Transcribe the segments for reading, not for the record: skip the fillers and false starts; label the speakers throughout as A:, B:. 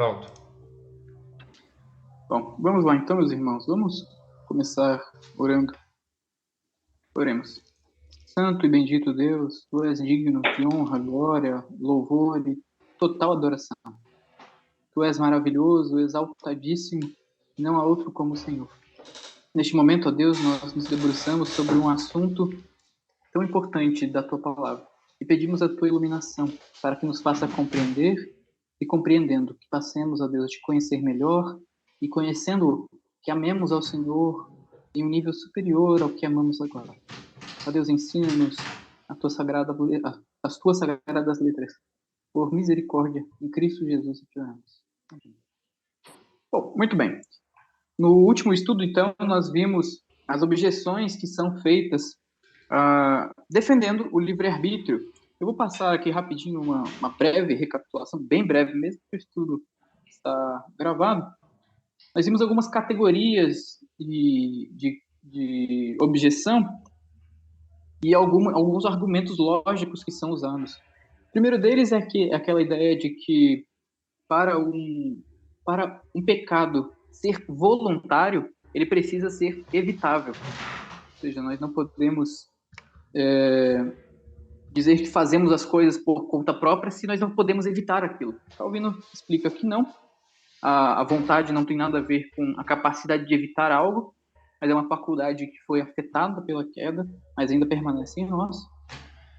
A: Pronto.
B: Bom, vamos lá então, meus irmãos. Vamos começar orando. Oremos. Santo e bendito Deus, Tu és digno de honra, glória, louvor e total adoração. Tu és maravilhoso, exaltadíssimo, e não há outro como o Senhor. Neste momento, ó Deus, nós nos debruçamos sobre um assunto tão importante da Tua palavra e pedimos a Tua iluminação para que nos faça compreender e, compreendendo, que passemos, ó Deus, de conhecer melhor e, conhecendo-o, que amemos ao Senhor em um nível superior ao que amamos agora. Ó Deus, ensina-nos as Tuas sagradas letras, por misericórdia, em Cristo Jesus te oramos. Bom, muito bem. No último estudo, então, nós vimos as objeções que são feitas defendendo o livre-arbítrio. Eu vou passar aqui rapidinho uma breve recapitulação, bem breve mesmo, porque o estudo está gravado. Nós vimos algumas categorias de objeção e alguns argumentos lógicos que são usados. O primeiro deles é aquela ideia de que para um pecado ser voluntário, ele precisa ser evitável. Ou seja, nós não podemos dizer que fazemos as coisas por conta própria se nós não podemos evitar aquilo. Calvino explica que não. A vontade não tem nada a ver com a capacidade de evitar algo, mas é uma faculdade que foi afetada pela queda, mas ainda permanece em nós.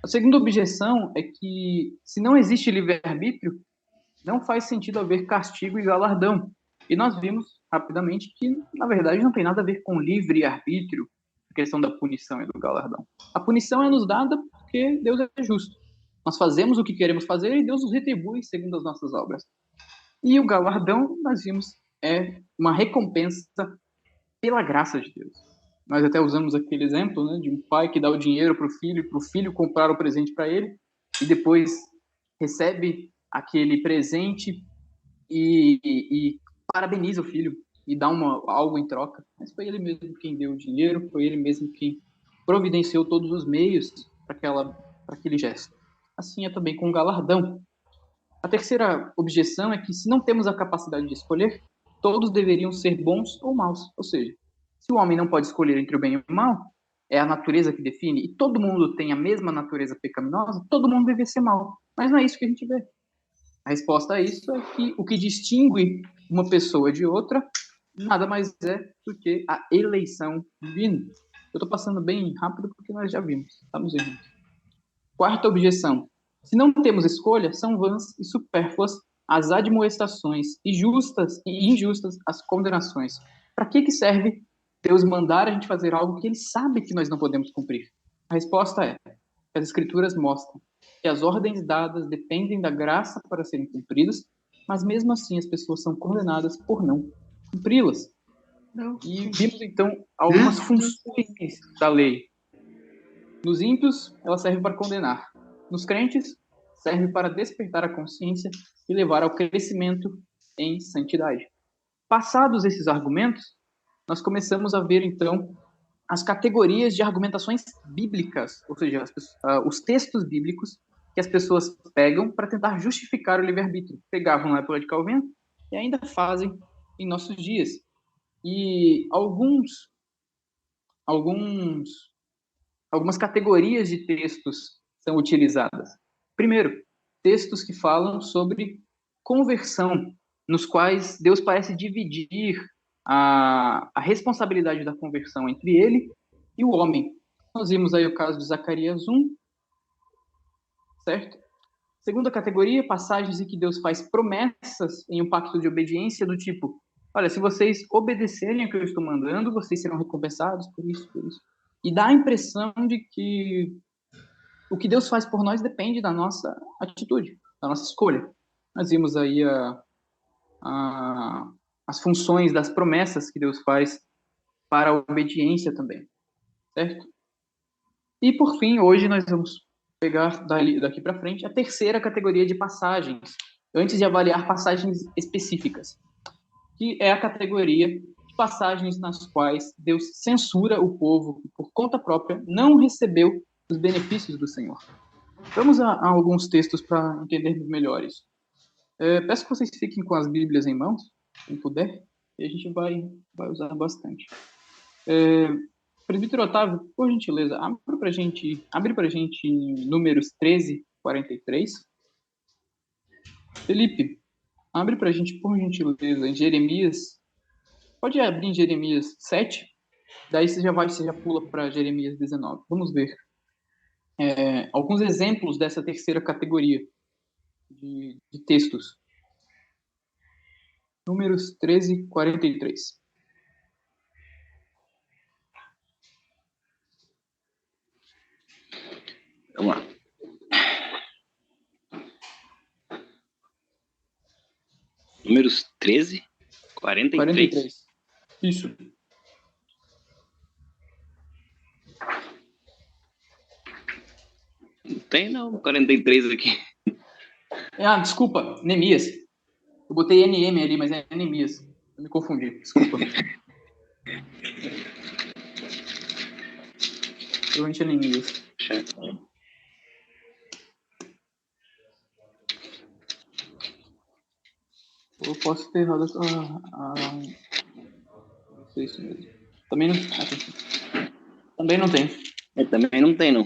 B: A segunda objeção é que, se não existe livre-arbítrio, não faz sentido haver castigo e galardão. E nós vimos rapidamente que, na verdade, não tem nada a ver com livre-arbítrio, a questão da punição e do galardão. A punição é nos dada porque Deus é justo. Nós fazemos o que queremos fazer e Deus nos retribui segundo as nossas obras. E o galardão, nós vimos, é uma recompensa pela graça de Deus. Nós até usamos aquele exemplo, né, de um pai que dá o dinheiro para o filho comprar o presente para ele, e depois recebe aquele presente e parabeniza o filho e dá algo em troca. Mas foi ele mesmo quem deu o dinheiro, foi ele mesmo quem providenciou todos os meios para aquele gesto. Assim é também com o galardão. A terceira objeção é que, se não temos a capacidade de escolher, todos deveriam ser bons ou maus. Ou seja, se o homem não pode escolher entre o bem e o mal, é a natureza que define, e todo mundo tem a mesma natureza pecaminosa, todo mundo deve ser mau. Mas não é isso que a gente vê. A resposta a isso é que o que distingue uma pessoa de outra nada mais é do que a eleição divina. Eu estou passando bem rápido porque nós já vimos, estamos errando. Quarta objeção. Se não temos escolha, são vãs e supérfluas as admoestações e justas e injustas as condenações. Para que serve Deus mandar a gente fazer algo que Ele sabe que nós não podemos cumprir? A resposta é que as Escrituras mostram que as ordens dadas dependem da graça para serem cumpridas, mas mesmo assim as pessoas são condenadas por não cumpri-las. E vimos então algumas funções da lei. Nos ímpios, ela serve para condenar. Nos crentes, serve para despertar a consciência e levar ao crescimento em santidade. Passados esses argumentos, nós começamos a ver, então, as categorias de argumentações bíblicas, ou seja, os textos bíblicos que as pessoas pegam para tentar justificar o livre-arbítrio. Pegavam na época de Calvino e ainda fazem em nossos dias. E algumas categorias de textos são utilizadas. Primeiro, textos que falam sobre conversão, nos quais Deus parece dividir a responsabilidade da conversão entre ele e o homem. Nós vimos aí o caso de Zacarias 1, certo? Segunda categoria, passagens em que Deus faz promessas em um pacto de obediência do tipo: olha, se vocês obedecerem ao que eu estou mandando, vocês serão recompensados por isso, por isso. E dá a impressão de que o que Deus faz por nós depende da nossa atitude, da nossa escolha. Nós vimos aí as funções das promessas que Deus faz para a obediência também, certo? E, por fim, hoje nós vamos pegar daqui para frente a terceira categoria de passagens, antes de avaliar passagens específicas, que é a categoria de passagens nas quais Deus censura o povo que, por conta própria, não recebeu os benefícios do Senhor. Vamos a alguns textos para entendermos melhor isso. Peço que vocês fiquem com as Bíblias em mãos, quem puder, e a gente vai usar bastante. Presbítero Otávio, por gentileza, abre pra gente Números 13, 43. Felipe, abre pra gente, por gentileza, em Jeremias. Pode abrir em Jeremias 7, daí você já pula para Jeremias 19. Vamos ver alguns exemplos dessa terceira categoria de textos. Números 13, 43.
A: Vamos lá. Números 13, 43.
B: Isso.
A: Não tem, não, 43 aqui.
B: Desculpa, Neemias. Eu botei NM ali, mas é Neemias. Eu me confundi, desculpa. Provavelmente é Neemias. Eu posso ter errado não sei isso mesmo. Também não tem.
A: Também não tem, não.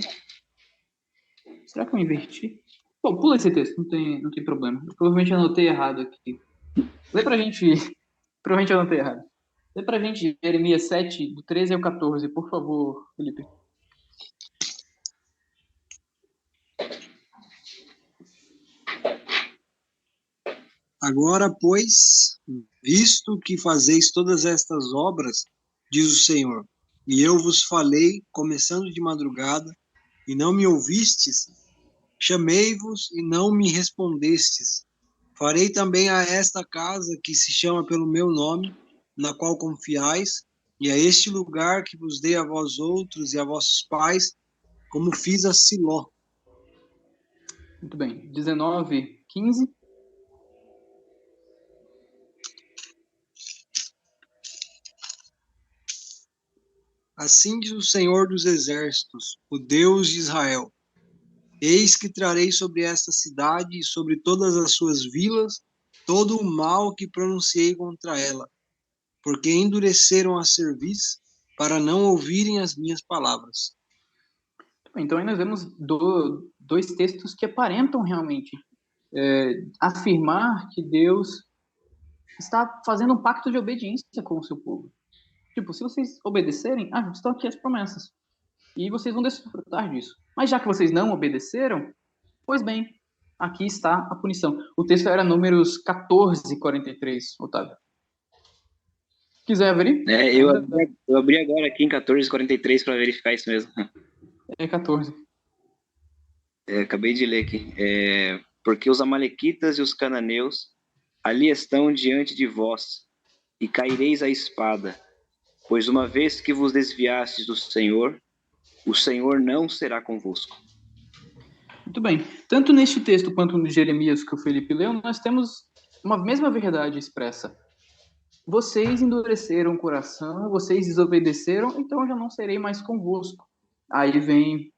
B: Será que eu inverti? Bom, pula esse texto, não tem problema. Eu provavelmente anotei errado aqui. Lê pra gente. Provavelmente eu anotei errado. Lê pra gente Jeremias 7, do 13 ao 14, por favor, Felipe.
C: Agora, pois, visto que fazeis todas estas obras, diz o Senhor, e eu vos falei, começando de madrugada, e não me ouvistes, chamei-vos e não me respondestes. Farei também a esta casa que se chama pelo meu nome, na qual confiais, e a este lugar que vos dei a vós outros e a vossos pais, como fiz a Siló.
B: Muito bem. 19, 15.
C: Assim diz o Senhor dos Exércitos, o Deus de Israel: eis que trarei sobre esta cidade e sobre todas as suas vilas todo o mal que pronunciei contra ela, porque endureceram a cerviz para não ouvirem as minhas palavras.
B: Então, aí nós vemos dois textos que aparentam realmente afirmar que Deus está fazendo um pacto de obediência com o seu povo. Tipo, se vocês obedecerem, estão aqui as promessas. E vocês vão desfrutar disso. Mas já que vocês não obedeceram, pois bem, aqui está a punição. O texto era Números 14, 43, Otávio. Quiser abrir?
A: Eu abri agora aqui em 14:43 para verificar isso mesmo.
B: É 14.
A: Acabei de ler aqui. Porque os amalequitas e os cananeus ali estão diante de vós, e caireis à espada, pois uma vez que vos desviastes do Senhor, o Senhor não será convosco.
B: Muito bem. Tanto neste texto quanto no Jeremias que o Felipe leu, nós temos uma mesma verdade expressa. Vocês endureceram o coração, vocês desobedeceram, então eu já não serei mais convosco. Aí vem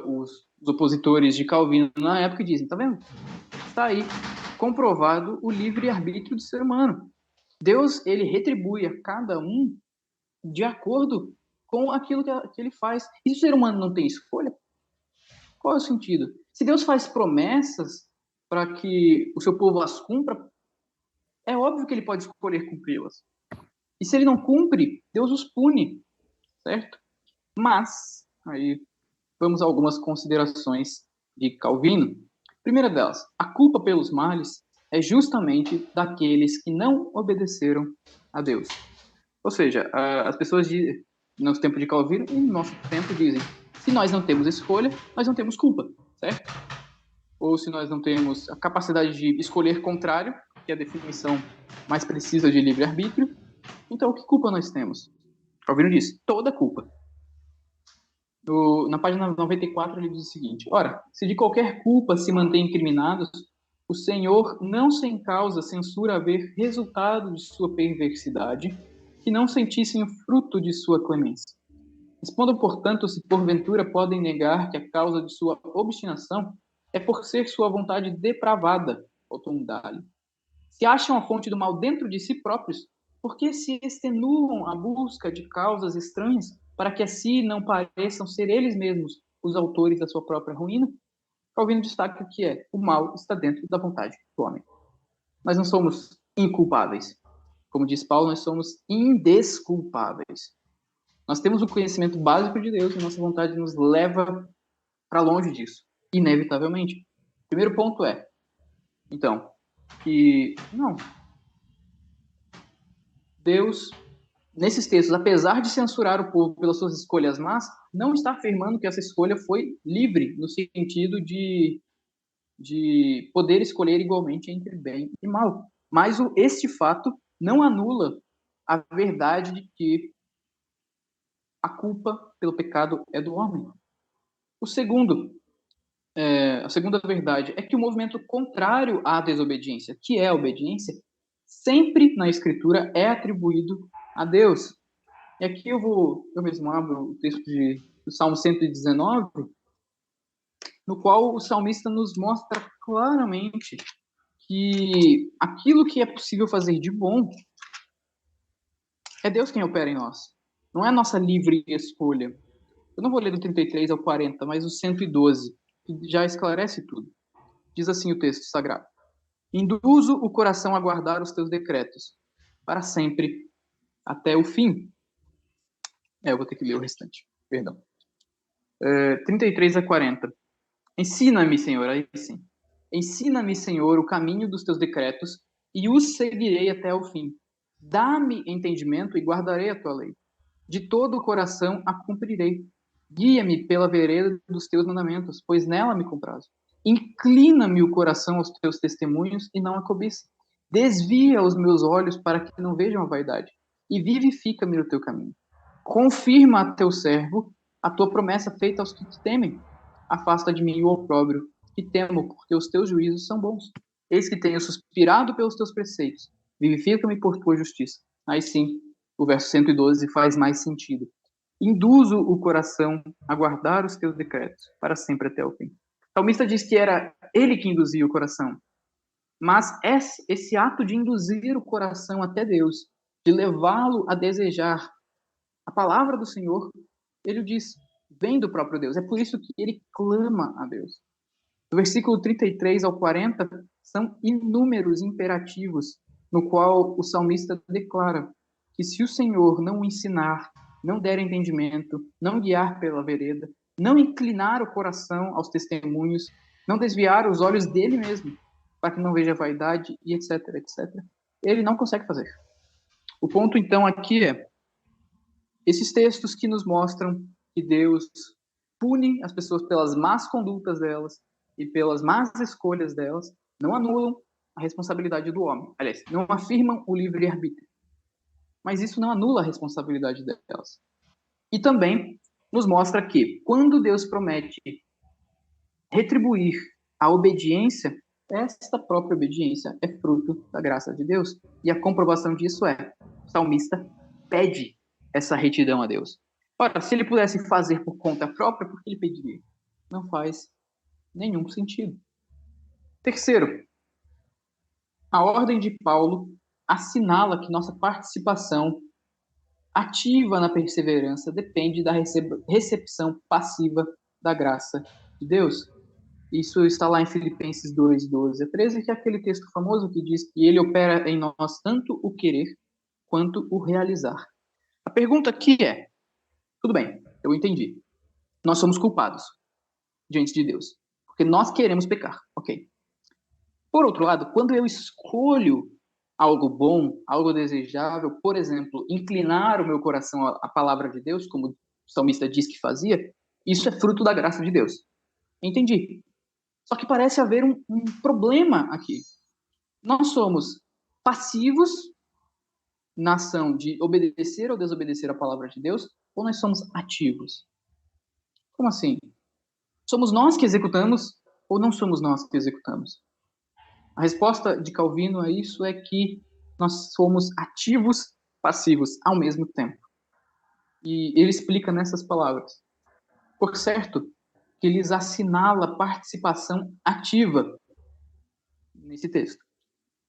B: os opositores de Calvino na época e dizem, tá vendo? Está aí comprovado o livre-arbítrio do ser humano. Deus, ele retribui a cada um de acordo com aquilo que ele faz. E se o ser humano não tem escolha, qual é o sentido? Se Deus faz promessas para que o seu povo as cumpra, é óbvio que ele pode escolher cumpri-las. E se ele não cumpre, Deus os pune, certo? Mas, aí vamos a algumas considerações de Calvino. Primeira delas, a culpa pelos males é justamente daqueles que não obedeceram a Deus. Ou seja, as pessoas no nosso tempo de Calvino e no nosso tempo dizem, se nós não temos escolha, nós não temos culpa, certo? Ou se nós não temos a capacidade de escolher contrário, que é a definição mais precisa de livre-arbítrio, então que culpa nós temos? Calvino diz, toda culpa. Na página 94 ele diz o seguinte, ora, se de qualquer culpa se mantêm incriminados, o Senhor não sem causa censura haver resultado de sua perversidade, que não sentissem o fruto de sua clemência. Respondam, portanto, se porventura podem negar que a causa de sua obstinação é por ser sua vontade depravada, rotundale. Se acham a fonte do mal dentro de si próprios, porque se extenuam a busca de causas estranhas para que assim não pareçam ser eles mesmos os autores da sua própria ruína? Calvino destaca que o mal está dentro da vontade do homem. Nós não somos inculpáveis. Como diz Paulo, nós somos indesculpáveis. Nós temos o conhecimento básico de Deus e nossa vontade nos leva para longe disso, inevitavelmente. O primeiro ponto então, que não. Deus, nesses textos, apesar de censurar o povo pelas suas escolhas más, não está afirmando que essa escolha foi livre, no sentido de poder escolher igualmente entre bem e mal. Mas este fato não anula a verdade de que a culpa pelo pecado é do homem. A segunda verdade é que o movimento contrário à desobediência, que é a obediência, sempre na Escritura é atribuído a Deus. E aqui eu mesmo abro o texto do Salmo 119, no qual o salmista nos mostra claramente que aquilo que é possível fazer de bom é Deus quem opera em nós. Não é a nossa livre escolha. Eu não vou ler do 33 ao 40, mas o 112, que já esclarece tudo. Diz assim o texto sagrado: Induzo o coração a guardar os teus decretos, para sempre, até o fim. Eu vou ter que ler o restante, perdão. 33 a 40. Ensina-me, Senhor, aí sim. Ensina-me, Senhor, o caminho dos teus decretos, e os seguirei até o fim. Dá-me entendimento e guardarei a tua lei. De todo o coração a cumprirei. Guia-me pela vereda dos teus mandamentos, pois nela me comprazo. Inclina-me o coração aos teus testemunhos e não a cobiça. Desvia os meus olhos para que não vejam a vaidade, e vivifica-me no teu caminho. Confirma a teu servo a tua promessa feita aos que te temem. Afasta de mim o opróbrio, que temo, porque os teus juízos são bons. Eis que tenho suspirado pelos teus preceitos. Vivifica-me por tua justiça. Aí sim, o verso 112 faz mais sentido. Induzo o coração a guardar os teus decretos, para sempre até o fim. O salmista diz que era ele que induzia o coração. Mas esse ato de induzir o coração até Deus, de levá-lo a desejar a palavra do Senhor, ele diz, vem do próprio Deus. É por isso que ele clama a Deus. Do versículo 33 ao 40, são inúmeros imperativos, no qual o salmista declara que se o Senhor não o ensinar, não der entendimento, não guiar pela vereda, não inclinar o coração aos testemunhos, não desviar os olhos dele mesmo, para que não veja vaidade, e etc, etc, ele não consegue fazer. O ponto, então, aqui esses textos que nos mostram que Deus pune as pessoas pelas más condutas delas e pelas más escolhas delas, não anulam a responsabilidade do homem. Aliás, não afirmam o livre-arbítrio. Mas isso não anula a responsabilidade delas. E também nos mostra que, quando Deus promete retribuir a obediência, esta própria obediência é fruto da graça de Deus. E a comprovação disso o salmista pede essa retidão a Deus. Ora, se ele pudesse fazer por conta própria, por que ele pediria? Não faz nenhum sentido. Terceiro, a ordem de Paulo assinala que nossa participação ativa na perseverança depende da recepção passiva da graça de Deus. Isso está lá em Filipenses 2, 12 a 13, que é aquele texto famoso que diz que ele opera em nós tanto o querer quanto o realizar. A pergunta aqui tudo bem, eu entendi. Nós somos culpados diante de Deus, porque nós queremos pecar, ok. Por outro lado, quando eu escolho algo bom, algo desejável, por exemplo, inclinar o meu coração à palavra de Deus, como o salmista diz que fazia, isso é fruto da graça de Deus. Entendi. Só que parece haver um problema aqui. Nós somos passivos na ação de obedecer ou desobedecer a palavra de Deus, ou nós somos ativos? Como assim? Somos nós que executamos ou não somos nós que executamos? A resposta de Calvino a isso é que nós somos ativos, passivos ao mesmo tempo. E ele explica nessas palavras. Por certo, que lhes assinala participação ativa nesse texto,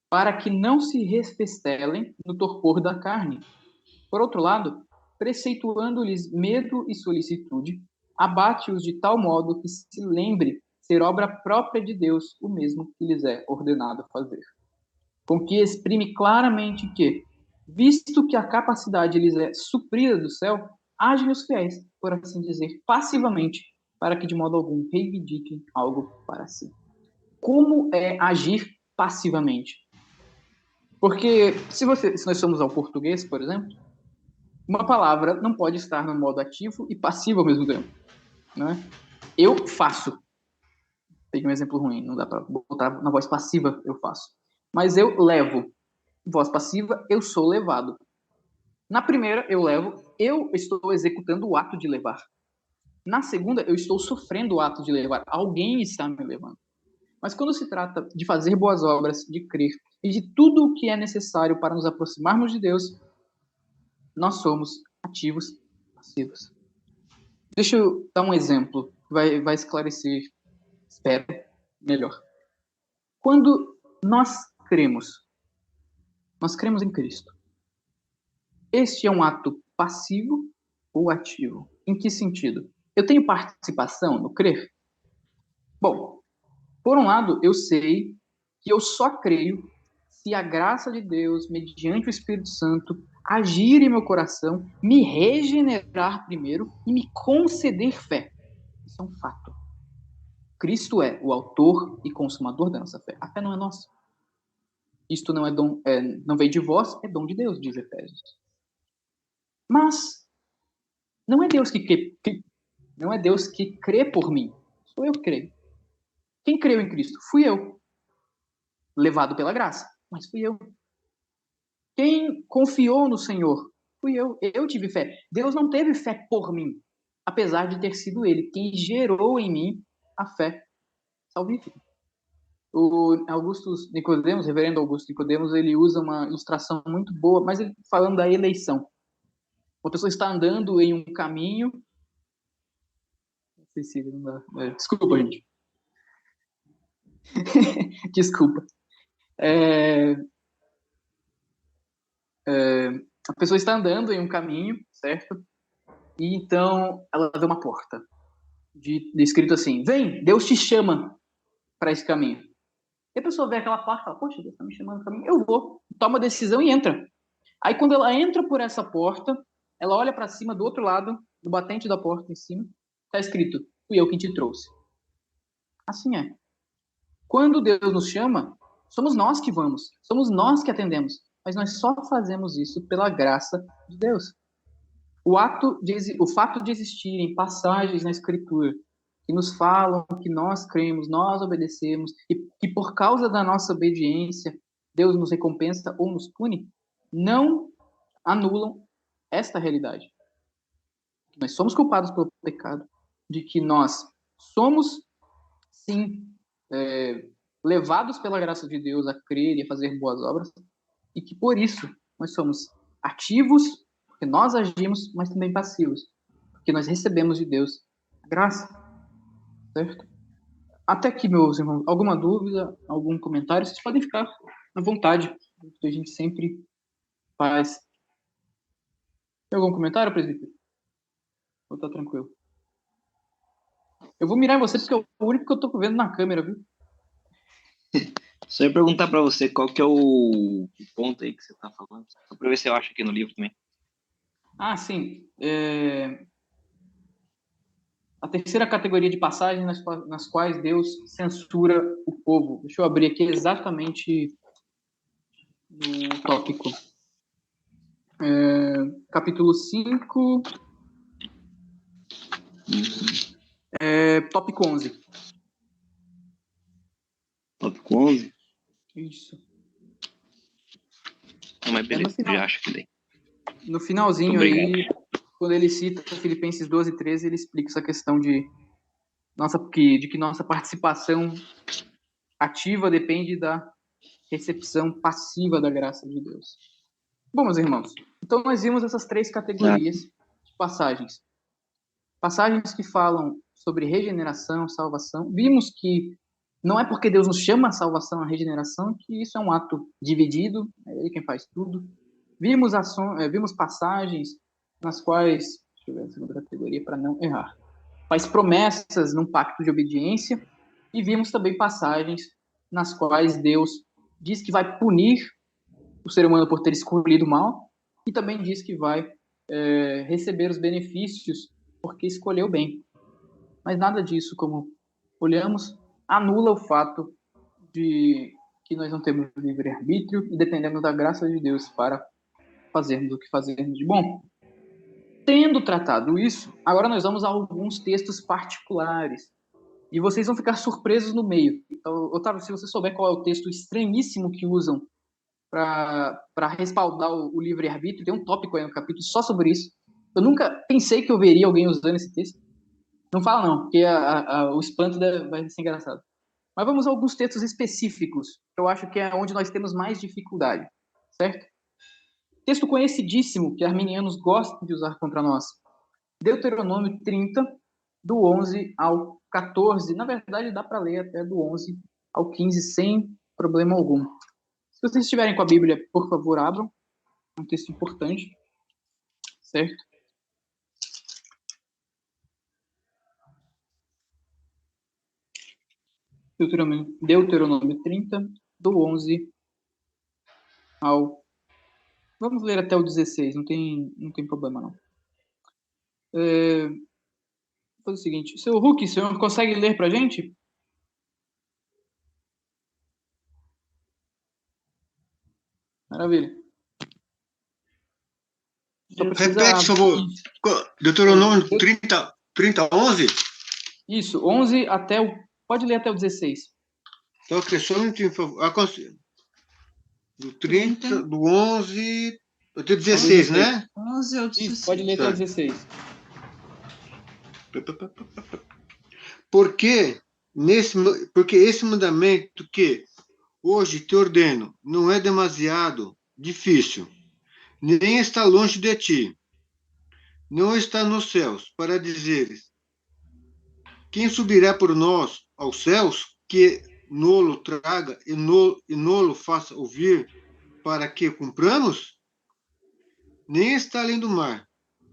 B: para que não se respestelem no torpor da carne. Por outro lado, preceituando-lhes medo e solicitude, abate-os de tal modo que se lembre ser obra própria de Deus o mesmo que lhes é ordenado fazer. Com que exprime claramente que, visto que a capacidade lhes é suprida do céu, agem os fiéis, por assim dizer, passivamente, para que de modo algum reivindiquem algo para si. Como é agir passivamente? Porque se nós somos ao português, por exemplo, uma palavra não pode estar no modo ativo e passivo ao mesmo tempo, né? Eu faço. Peguei um exemplo ruim, não dá para botar na voz passiva, eu faço. Mas eu levo. Voz passiva, eu sou levado. Na primeira, eu levo, eu estou executando o ato de levar. Na segunda, eu estou sofrendo o ato de levar. Alguém está me levando. Mas quando se trata de fazer boas obras, de crer e de tudo o que é necessário para nos aproximarmos de Deus, nós somos ativos, passivos. Deixa eu dar um exemplo que vai esclarecer, espero, melhor. Quando nós cremos em Cristo. Este é um ato passivo ou ativo? Em que sentido? Eu tenho participação no crer? Bom, por um lado, eu sei que eu só creio se a graça de Deus, mediante o Espírito Santo, agir em meu coração, me regenerar primeiro e me conceder fé. Isso é um fato. Cristo é o autor e consumador da nossa fé. A fé não é nossa. Isto não é dom, não veio de vós, é dom de Deus, diz Efésios. Mas não é Deus não é Deus que crê por mim. Sou eu que creio. Quem creu em Cristo? Fui eu. Levado pela graça, mas fui eu. Quem confiou no Senhor? Fui eu. Eu tive fé. Deus não teve fé por mim, apesar de ter sido Ele quem gerou em mim a fé salvífica. O reverendo Augusto Nicodemos, ele usa uma ilustração muito boa, mas ele falando da eleição. Uma pessoa está andando em um caminho. Desculpa, gente. Desculpa. A pessoa está andando em um caminho, certo? E então ela vê uma porta escrito assim: vem, Deus te chama para esse caminho. E a pessoa vê aquela placa e fala: poxa, Deus está me chamando para caminho, eu vou. Toma a decisão e entra. Aí quando ela entra por essa porta, ela olha para cima do outro lado, do batente da porta em cima, está escrito: fui eu quem te trouxe. Assim é. Quando Deus nos chama, somos nós que vamos, somos nós que atendemos, mas nós só fazemos isso pela graça de Deus. O fato de existirem passagens na Escritura que nos falam que nós cremos, nós obedecemos, e que por causa da nossa obediência Deus nos recompensa ou nos pune, não anulam esta realidade. Nós somos culpados pelo pecado, de que nós somos, sim, levados pela graça de Deus a crer e a fazer boas obras, e que por isso nós somos ativos, porque nós agimos, mas também passivos, porque nós recebemos de Deus a graça, certo? Até aqui, meus irmãos, alguma dúvida, algum comentário, vocês podem ficar à vontade, que a gente sempre faz. Tem algum comentário, presbítero? Ou tá tranquilo? Eu vou mirar em você porque é o único que eu tô vendo na câmera, viu?
A: Só ia perguntar para você qual que é o ponto aí que você tá falando, só para ver se eu acho aqui no livro também.
B: Ah, sim. A terceira categoria de passagens nas quais Deus censura o povo. Deixa eu abrir aqui exatamente no tópico. Capítulo 5, tópico 11.
A: Tópico 11?
B: Isso.
A: Não, mas beleza, já acho que daí.
B: No finalzinho aí, quando ele cita Filipenses 12:13, ele explica essa questão de que nossa participação ativa depende da recepção passiva da graça de Deus. Bom, meus irmãos, então nós vimos essas três categorias de passagens. Passagens que falam sobre regeneração, salvação. Vimos que Não é porque Deus nos chama à salvação, à regeneração, que isso é um ato dividido, é Ele quem faz tudo. Vimos passagens nas quais, deixa eu ver a segunda categoria para não errar, faz promessas num pacto de obediência, e vimos também passagens nas quais Deus diz que vai punir o ser humano por ter escolhido mal, e também diz que vai receber os benefícios porque escolheu bem. Mas nada disso, como olhamos, anula o fato de que nós não temos livre-arbítrio e dependemos da graça de Deus para fazermos o que fazermos de bom. Tendo tratado isso, agora nós vamos a alguns textos particulares. E vocês vão ficar surpresos no meio. Então, Otávio, se você souber qual é o texto estranhíssimo que usam para respaldar o livre-arbítrio, tem um tópico aí no capítulo só sobre isso. Eu nunca pensei que eu veria alguém usando esse texto. Não fala não, porque o espanto vai ser engraçado. Mas vamos a alguns textos específicos, que eu acho que é onde nós temos mais dificuldade, certo? Texto conhecidíssimo que arminianos gostam de usar contra nós. Deuteronômio 30, do 11 ao 14. Na verdade, dá para ler até do 11 ao 15 sem problema algum. Se vocês estiverem com a Bíblia, por favor, abram. É um texto importante, certo? Deuteronômio 30, do 11 ao... Vamos ler até o 16, não tem problema, não. Vou fazer o seguinte. Seu Hulk, o senhor consegue ler para a gente? Maravilha.
C: Repete, por favor. Deuteronômio 30, 11?
B: Isso, 11 até o... Pode ler até o 16.
C: Então, só um minutinho, por favor. Do 30, do 11 até o 16, né?
D: 11 ao 16.
B: Isso, pode ler até o 16.
C: Porque esse mandamento que hoje te ordeno não é demasiado difícil, nem está longe de ti, não está nos céus, para dizeres: quem subirá por nós aos céus, que nolo traga e nolo faça ouvir, para que cumpramos? Nem está além do mar,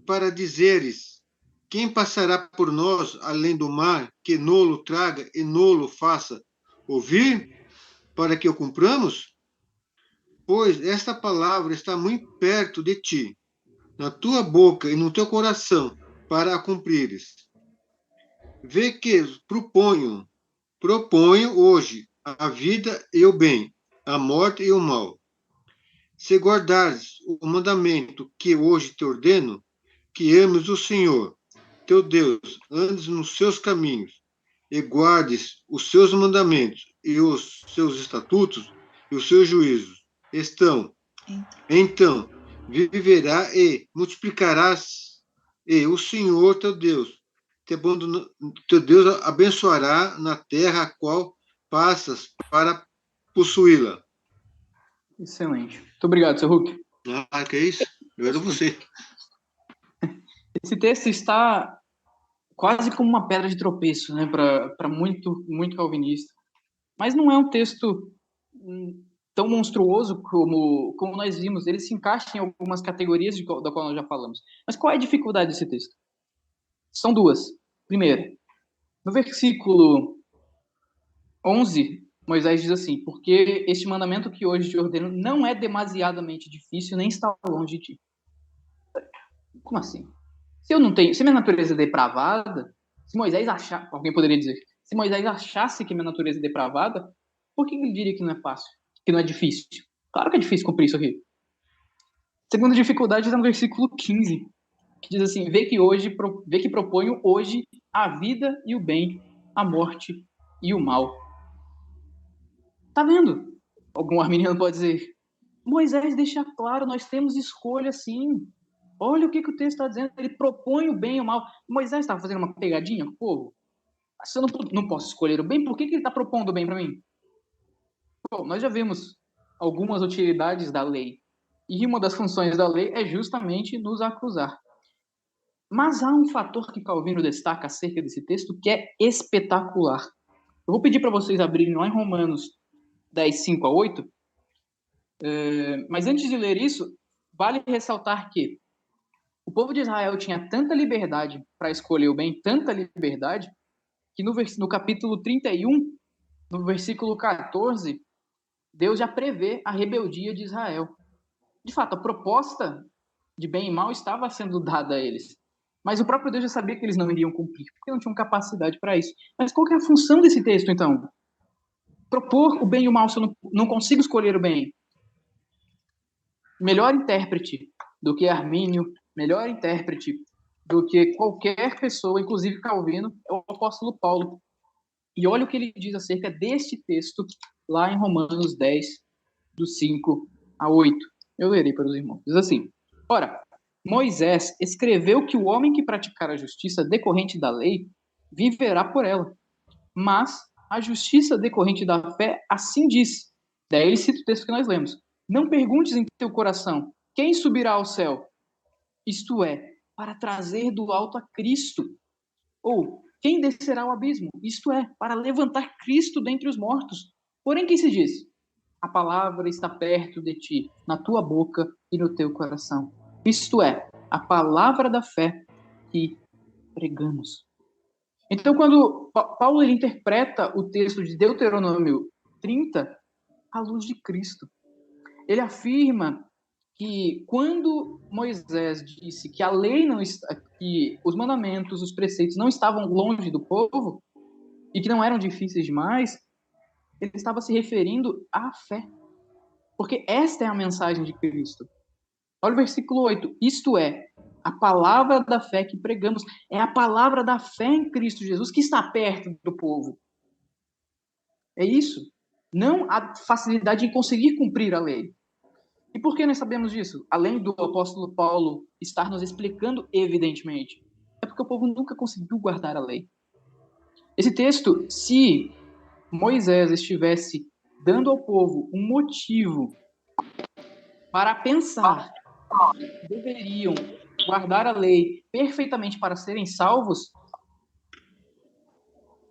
C: para dizeres: quem passará por nós além do mar, que nolo traga e nolo faça ouvir, para que o cumpramos? Pois esta palavra está muito perto de ti, na tua boca e no teu coração, para a cumprires. Vê que proponho hoje a vida e o bem, a morte e o mal. Se guardares o mandamento que hoje te ordeno, que ames o Senhor, teu Deus, andes nos seus caminhos, e guardes os seus mandamentos e os seus estatutos e os seus juízos, então viverá e multiplicarás, e o Senhor teu Deus abençoará na terra a qual passas para possuí-la.
B: Excelente. Muito obrigado, seu Hulk.
C: Que é isso? Obrigado a você.
B: Esse texto está quase como uma pedra de tropeço, né, para muito, muito calvinista. Mas não é um texto tão monstruoso como nós vimos. Ele se encaixa em algumas categorias da qual nós já falamos. Mas qual é a dificuldade desse texto? São duas. Primeira, no versículo 11, Moisés diz assim: porque este mandamento que hoje te ordeno não é demasiadamente difícil, nem está longe de ti. Como assim? Se minha natureza é depravada, se Moisés achar, alguém poderia dizer, se Moisés achasse que minha natureza é depravada, por que ele diria que não é fácil, que não é difícil? Claro que é difícil cumprir isso aqui. Segunda dificuldade está no versículo 15, que diz assim: vê que proponho hoje a vida e o bem, a morte e o mal. Tá vendo? Algum arminiano pode dizer: Moisés deixa claro, nós temos escolha sim. Olha o que o texto está dizendo, ele propõe o bem e o mal. Moisés estava fazendo uma pegadinha com o povo? Se eu não posso escolher o bem, por que ele está propondo o bem para mim? Bom, nós já vimos algumas utilidades da lei. E uma das funções da lei é justamente nos acusar. Mas há um fator que Calvino destaca acerca desse texto que é espetacular. Eu vou pedir para vocês abrirem lá em Romanos 10, 5 a 8, mas antes de ler isso, vale ressaltar que o povo de Israel tinha tanta liberdade para escolher o bem, tanta liberdade, que no capítulo 31, no versículo 14, Deus já prevê a rebeldia de Israel. De fato, a proposta de bem e mal estava sendo dada a eles. Mas o próprio Deus já sabia que eles não iriam cumprir, porque não tinham capacidade para isso. Mas qual que é a função desse texto, então? Propor o bem e o mal, se eu não consigo escolher o bem. Melhor intérprete do que Armínio, melhor intérprete do que qualquer pessoa, inclusive Calvino, é o apóstolo Paulo. E olha o que ele diz acerca deste texto, lá em Romanos 10, do 5 a 8. Eu lerei para os irmãos. Diz assim: ora, Moisés escreveu que o homem que praticar a justiça decorrente da lei viverá por ela. Mas a justiça decorrente da fé assim diz. Daí ele cita o texto que nós lemos. Não perguntes em teu coração, quem subirá ao céu? Isto é, para trazer do alto a Cristo. Ou, quem descerá ao abismo? Isto é, para levantar Cristo dentre os mortos. Porém, quem se diz? A palavra está perto de ti, na tua boca e no teu coração. Isto é, a palavra da fé que pregamos. Então, quando Paulo ele interpreta o texto de Deuteronômio 30 à luz de Cristo, ele afirma que quando Moisés disse que a lei não está, que os mandamentos, os preceitos não estavam longe do povo e que não eram difíceis demais, ele estava se referindo à fé. Porque esta é a mensagem de Cristo. Olha o versículo 8. Isto é, a palavra da fé que pregamos. É a palavra da fé em Cristo Jesus que está perto do povo. É isso. Não a facilidade em conseguir cumprir a lei. E por que nós sabemos disso? Além do apóstolo Paulo estar nos explicando, evidentemente. É porque o povo nunca conseguiu guardar a lei. Esse texto, se Moisés estivesse dando ao povo um motivo para pensar que deveriam guardar a lei perfeitamente para serem salvos,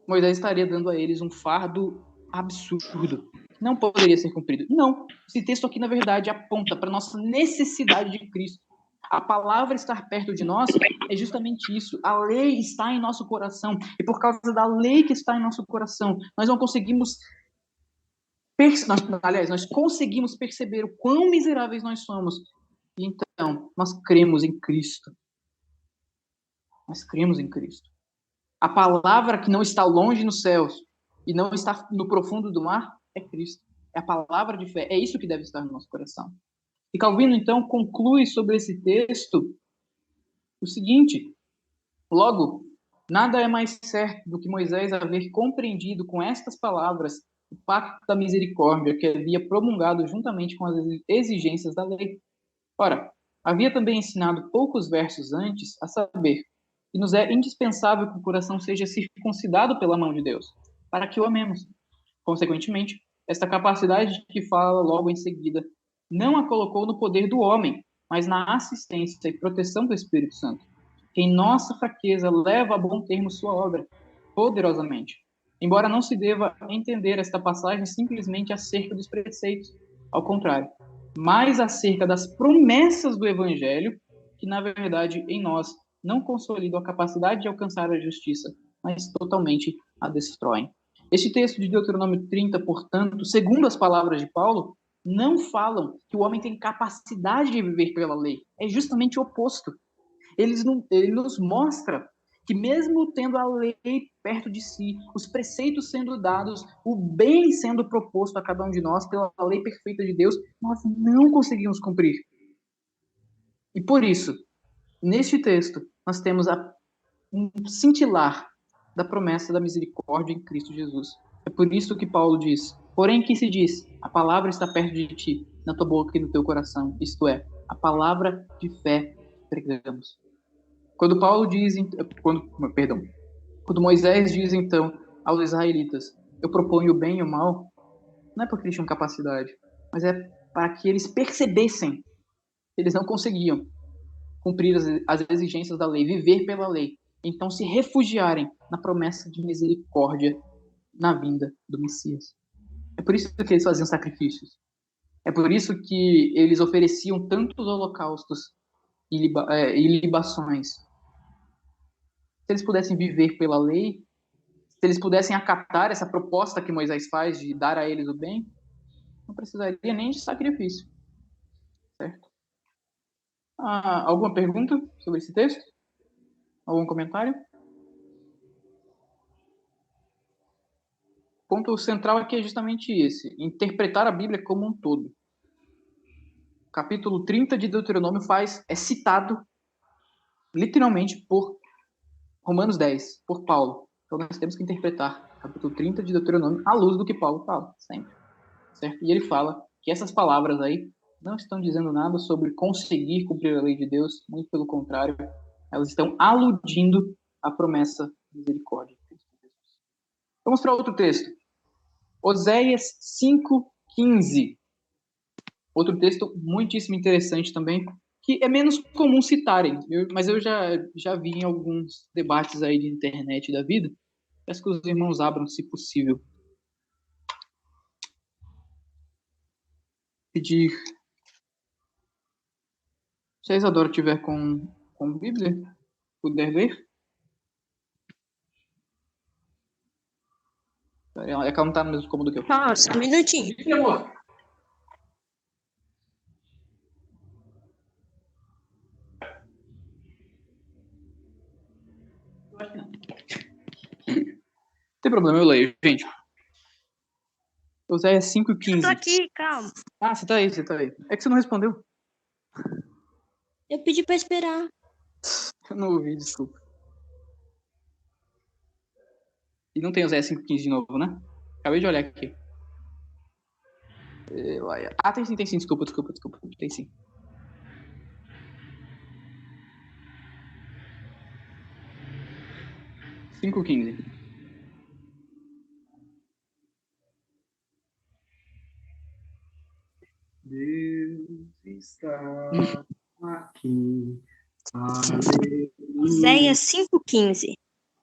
B: Moisés estaria dando a eles um fardo absurdo. Não poderia ser cumprido. Não. Esse texto aqui, na verdade, aponta para a nossa necessidade de Cristo. A palavra estar perto de nós é justamente isso. A lei está em nosso coração. E por causa da lei que está em nosso coração, nós não conseguimos... nós conseguimos perceber o quão miseráveis nós somos. E então, nós cremos em Cristo. Nós cremos em Cristo. A palavra que não está longe nos céus e não está no profundo do mar é Cristo. É a palavra de fé. É isso que deve estar no nosso coração. E Calvino, então, conclui sobre esse texto o seguinte: logo, nada é mais certo do que Moisés haver compreendido com estas palavras o pacto da misericórdia que havia promulgado juntamente com as exigências da lei. Ora, havia também ensinado poucos versos antes, a saber, que nos é indispensável que o coração seja circuncidado pela mão de Deus, para que o amemos. Consequentemente, esta capacidade de que fala logo em seguida não a colocou no poder do homem, mas na assistência e proteção do Espírito Santo, que em nossa fraqueza leva a bom termo sua obra, poderosamente. Embora não se deva entender esta passagem simplesmente acerca dos preceitos, ao contrário, mais acerca das promessas do Evangelho, que, na verdade, em nós, não consolidam a capacidade de alcançar a justiça, mas totalmente a destroem. Este texto de Deuteronômio 30, portanto, segundo as palavras de Paulo, não falam que o homem tem capacidade de viver pela lei. É justamente o oposto. Ele nos mostra que mesmo tendo a lei perto de si, os preceitos sendo dados, o bem sendo proposto a cada um de nós pela lei perfeita de Deus, nós não conseguimos cumprir. E por isso, neste texto, nós temos um cintilar da promessa da misericórdia em Cristo Jesus. É por isso que Paulo diz: porém que se diz, a palavra está perto de ti, na tua boca e no teu coração, isto é, a palavra de fé que pregamos. Quando Moisés diz então aos israelitas: eu proponho o bem e o mal, não é porque eles tinham capacidade, mas é para que eles percebessem que eles não conseguiam cumprir as exigências da lei, viver pela lei, então se refugiarem na promessa de misericórdia na vinda do Messias. É por isso que eles faziam sacrifícios. É por isso que eles ofereciam tantos holocaustos e libações. Se eles pudessem viver pela lei, se eles pudessem acatar essa proposta que Moisés faz de dar a eles o bem, não precisaria nem de sacrifício. Certo? Alguma pergunta sobre esse texto? Algum comentário? O ponto central aqui é justamente esse: interpretar a Bíblia como um todo. O capítulo 30 de Deuteronômio é citado literalmente por Romanos 10, por Paulo. Então nós temos que interpretar o capítulo 30 de Deuteronômio à luz do que Paulo fala, sempre. Certo? E ele fala que essas palavras aí não estão dizendo nada sobre conseguir cumprir a lei de Deus, muito pelo contrário, elas estão aludindo à promessa de misericórdia de Cristo Jesus. Vamos para outro texto. Oséias 5:15. Outro texto muitíssimo interessante também, que é menos comum citarem, mas eu já vi em alguns debates aí de internet da vida. Peço que os irmãos abram, se possível. Pedir. Se a Isadora tiver com Bíblia, puder ler. É que ela não está no mesmo cômodo que eu.
D: Nossa, um minutinho.
B: Sim, amor. Eu acho que não. Não tem problema, eu leio, gente. Oséias 5:15.
D: Eu tô aqui, calma.
B: Ah, você tá aí. É que você não respondeu.
D: Eu pedi pra esperar.
B: Eu não ouvi, desculpa. E não tem Oséias 5:15 de novo, né? Acabei de olhar aqui. Tem sim. Desculpa. Tem sim. Cinco 15.
C: Deus está aqui.
D: Oséias 5:15.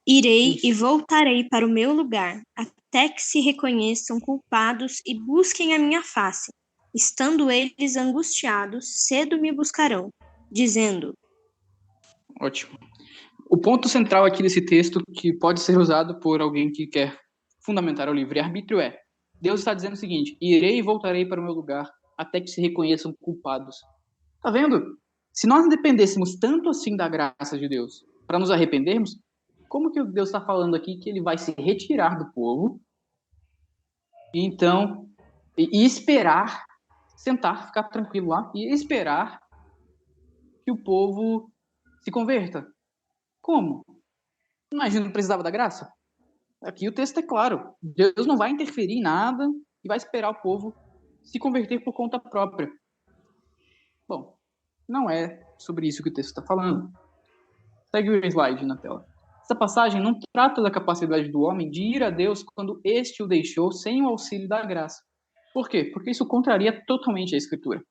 D: Irei e voltarei para o meu lugar, até que se reconheçam culpados e busquem a minha face. Estando eles angustiados, cedo me buscarão, dizendo...
B: Ótimo. O ponto central aqui desse texto, que pode ser usado por alguém que quer fundamentar o livre-arbítrio, é: Deus está dizendo o seguinte: irei e voltarei para o meu lugar, até que se reconheçam culpados. Tá vendo? Se nós dependêssemos tanto assim da graça de Deus para nos arrependermos, como que Deus está falando aqui que ele vai se retirar do povo e então esperar, sentar, ficar tranquilo lá e esperar que o povo se converta? Como? Imagina, não precisava da graça? Aqui o texto é claro. Deus não vai interferir em nada e vai esperar o povo se converter por conta própria. Bom, não é sobre isso que o texto está falando. Segue o slide na tela. Essa passagem não trata da capacidade do homem de ir a Deus quando este o deixou sem o auxílio da graça. Por quê? Porque isso contraria totalmente a Escritura.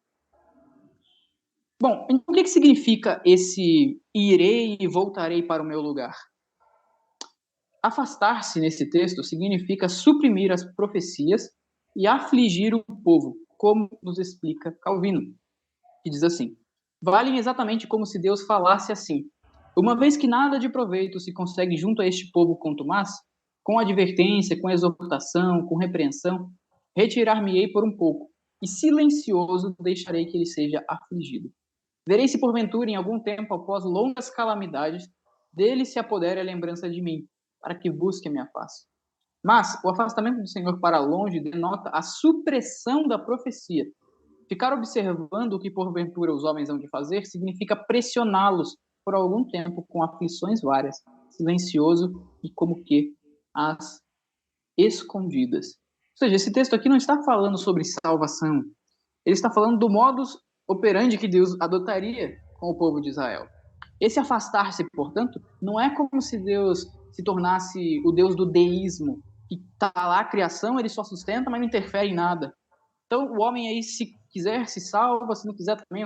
B: Bom, então o que significa esse irei e voltarei para o meu lugar? Afastar-se nesse texto significa suprimir as profecias e afligir o povo, como nos explica Calvino, que diz assim: valem exatamente como se Deus falasse assim: uma vez que nada de proveito se consegue junto a este povo contumaz, com advertência, com exortação, com repreensão, retirar-me-ei por um pouco, e silencioso deixarei que ele seja afligido. Verei se porventura, em algum tempo, após longas calamidades, dele se apodere a lembrança de mim, para que busque a minha face. Mas o afastamento do Senhor para longe denota a supressão da profecia. Ficar observando o que porventura os homens hão de fazer significa pressioná-los por algum tempo com aflições várias, silencioso e como que às escondidas. Ou seja, esse texto aqui não está falando sobre salvação. Ele está falando do modus operandi que Deus adotaria com o povo de Israel. Esse afastar-se, portanto, não é como se Deus se tornasse o Deus do deísmo, que está lá a criação, ele só sustenta, mas não interfere em nada. Então, o homem aí, se quiser, se salva, se não quiser também,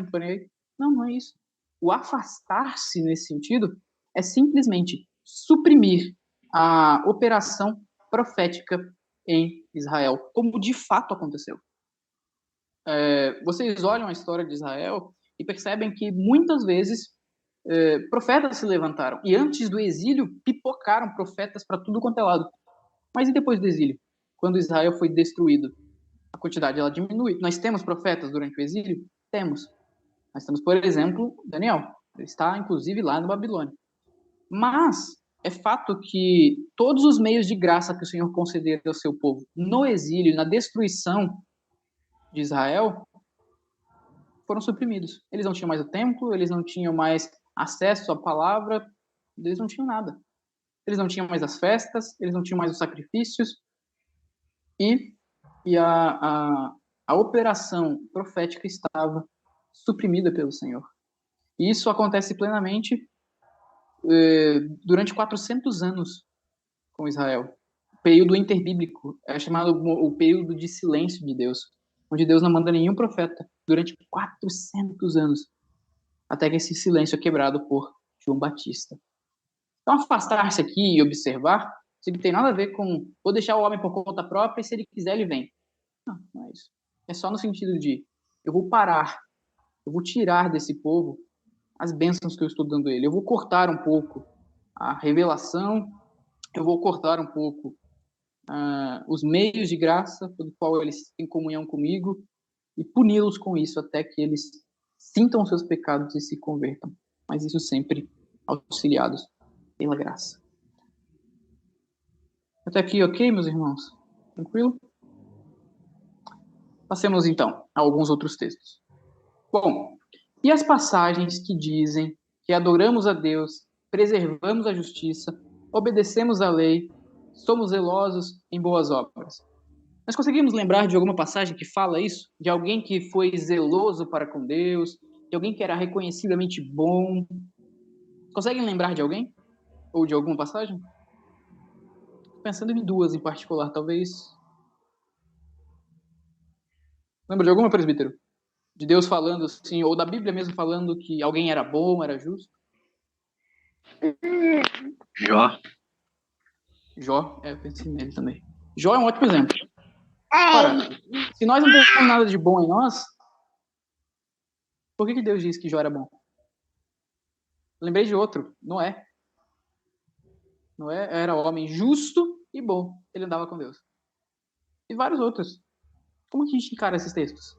B: não é isso. O afastar-se nesse sentido é simplesmente suprimir a operação profética em Israel, como de fato aconteceu. Vocês olham a história de Israel e percebem que muitas vezes profetas se levantaram, e antes do exílio pipocaram profetas para tudo quanto é lado. Mas e depois do exílio? Quando Israel foi destruído, a quantidade ela diminui. Nós temos profetas durante o exílio? Temos. Nós temos, por exemplo, Daniel. Ele está, inclusive, lá na Babilônia. Mas é fato que todos os meios de graça que o Senhor concedeu ao seu povo no exílio, na destruição de Israel, foram suprimidos. Eles não tinham mais o templo, eles não tinham mais acesso à palavra, eles não tinham nada. Eles não tinham mais as festas, eles não tinham mais os sacrifícios, e a operação profética estava suprimida pelo Senhor. E isso acontece plenamente durante 400 anos com Israel. O período interbíblico é chamado o período de silêncio de Deus, onde Deus não manda nenhum profeta durante 400 anos, até que esse silêncio é quebrado por João Batista. Então, afastar-se aqui e observar, isso não tem nada a ver com vou deixar o homem por conta própria e se ele quiser ele vem. Não é isso. É só no sentido de eu vou parar, eu vou tirar desse povo as bênçãos que eu estou dando a ele. Eu vou cortar um pouco a revelação, eu vou cortar um pouco os meios de graça pelo qual eles têm comunhão comigo e puni-los com isso até que eles sintam seus pecados e se convertam. Mas isso sempre auxiliados pela graça. Até aqui, ok, meus irmãos? Tranquilo? Passemos, então, a alguns outros textos. Bom, e as passagens que dizem que adoramos a Deus, preservamos a justiça, obedecemos à lei, somos zelosos em boas obras? Nós conseguimos lembrar de alguma passagem que fala isso? De alguém que foi zeloso para com Deus? De alguém que era reconhecidamente bom? Conseguem lembrar de alguém? Ou de alguma passagem? Pensando em duas em particular, talvez. Lembra de alguma, presbítero? De Deus falando assim, ou da Bíblia mesmo falando que alguém era bom, era justo?
A: Jó.
B: Jó, eu pensei nele também. Jó é um ótimo exemplo. Ora, se nós não temos nada de bom em nós, por que Deus disse que Jó era bom? Lembrei de outro, Noé. Noé era homem justo e bom. Ele andava com Deus. E vários outros. Como que a gente encara esses textos?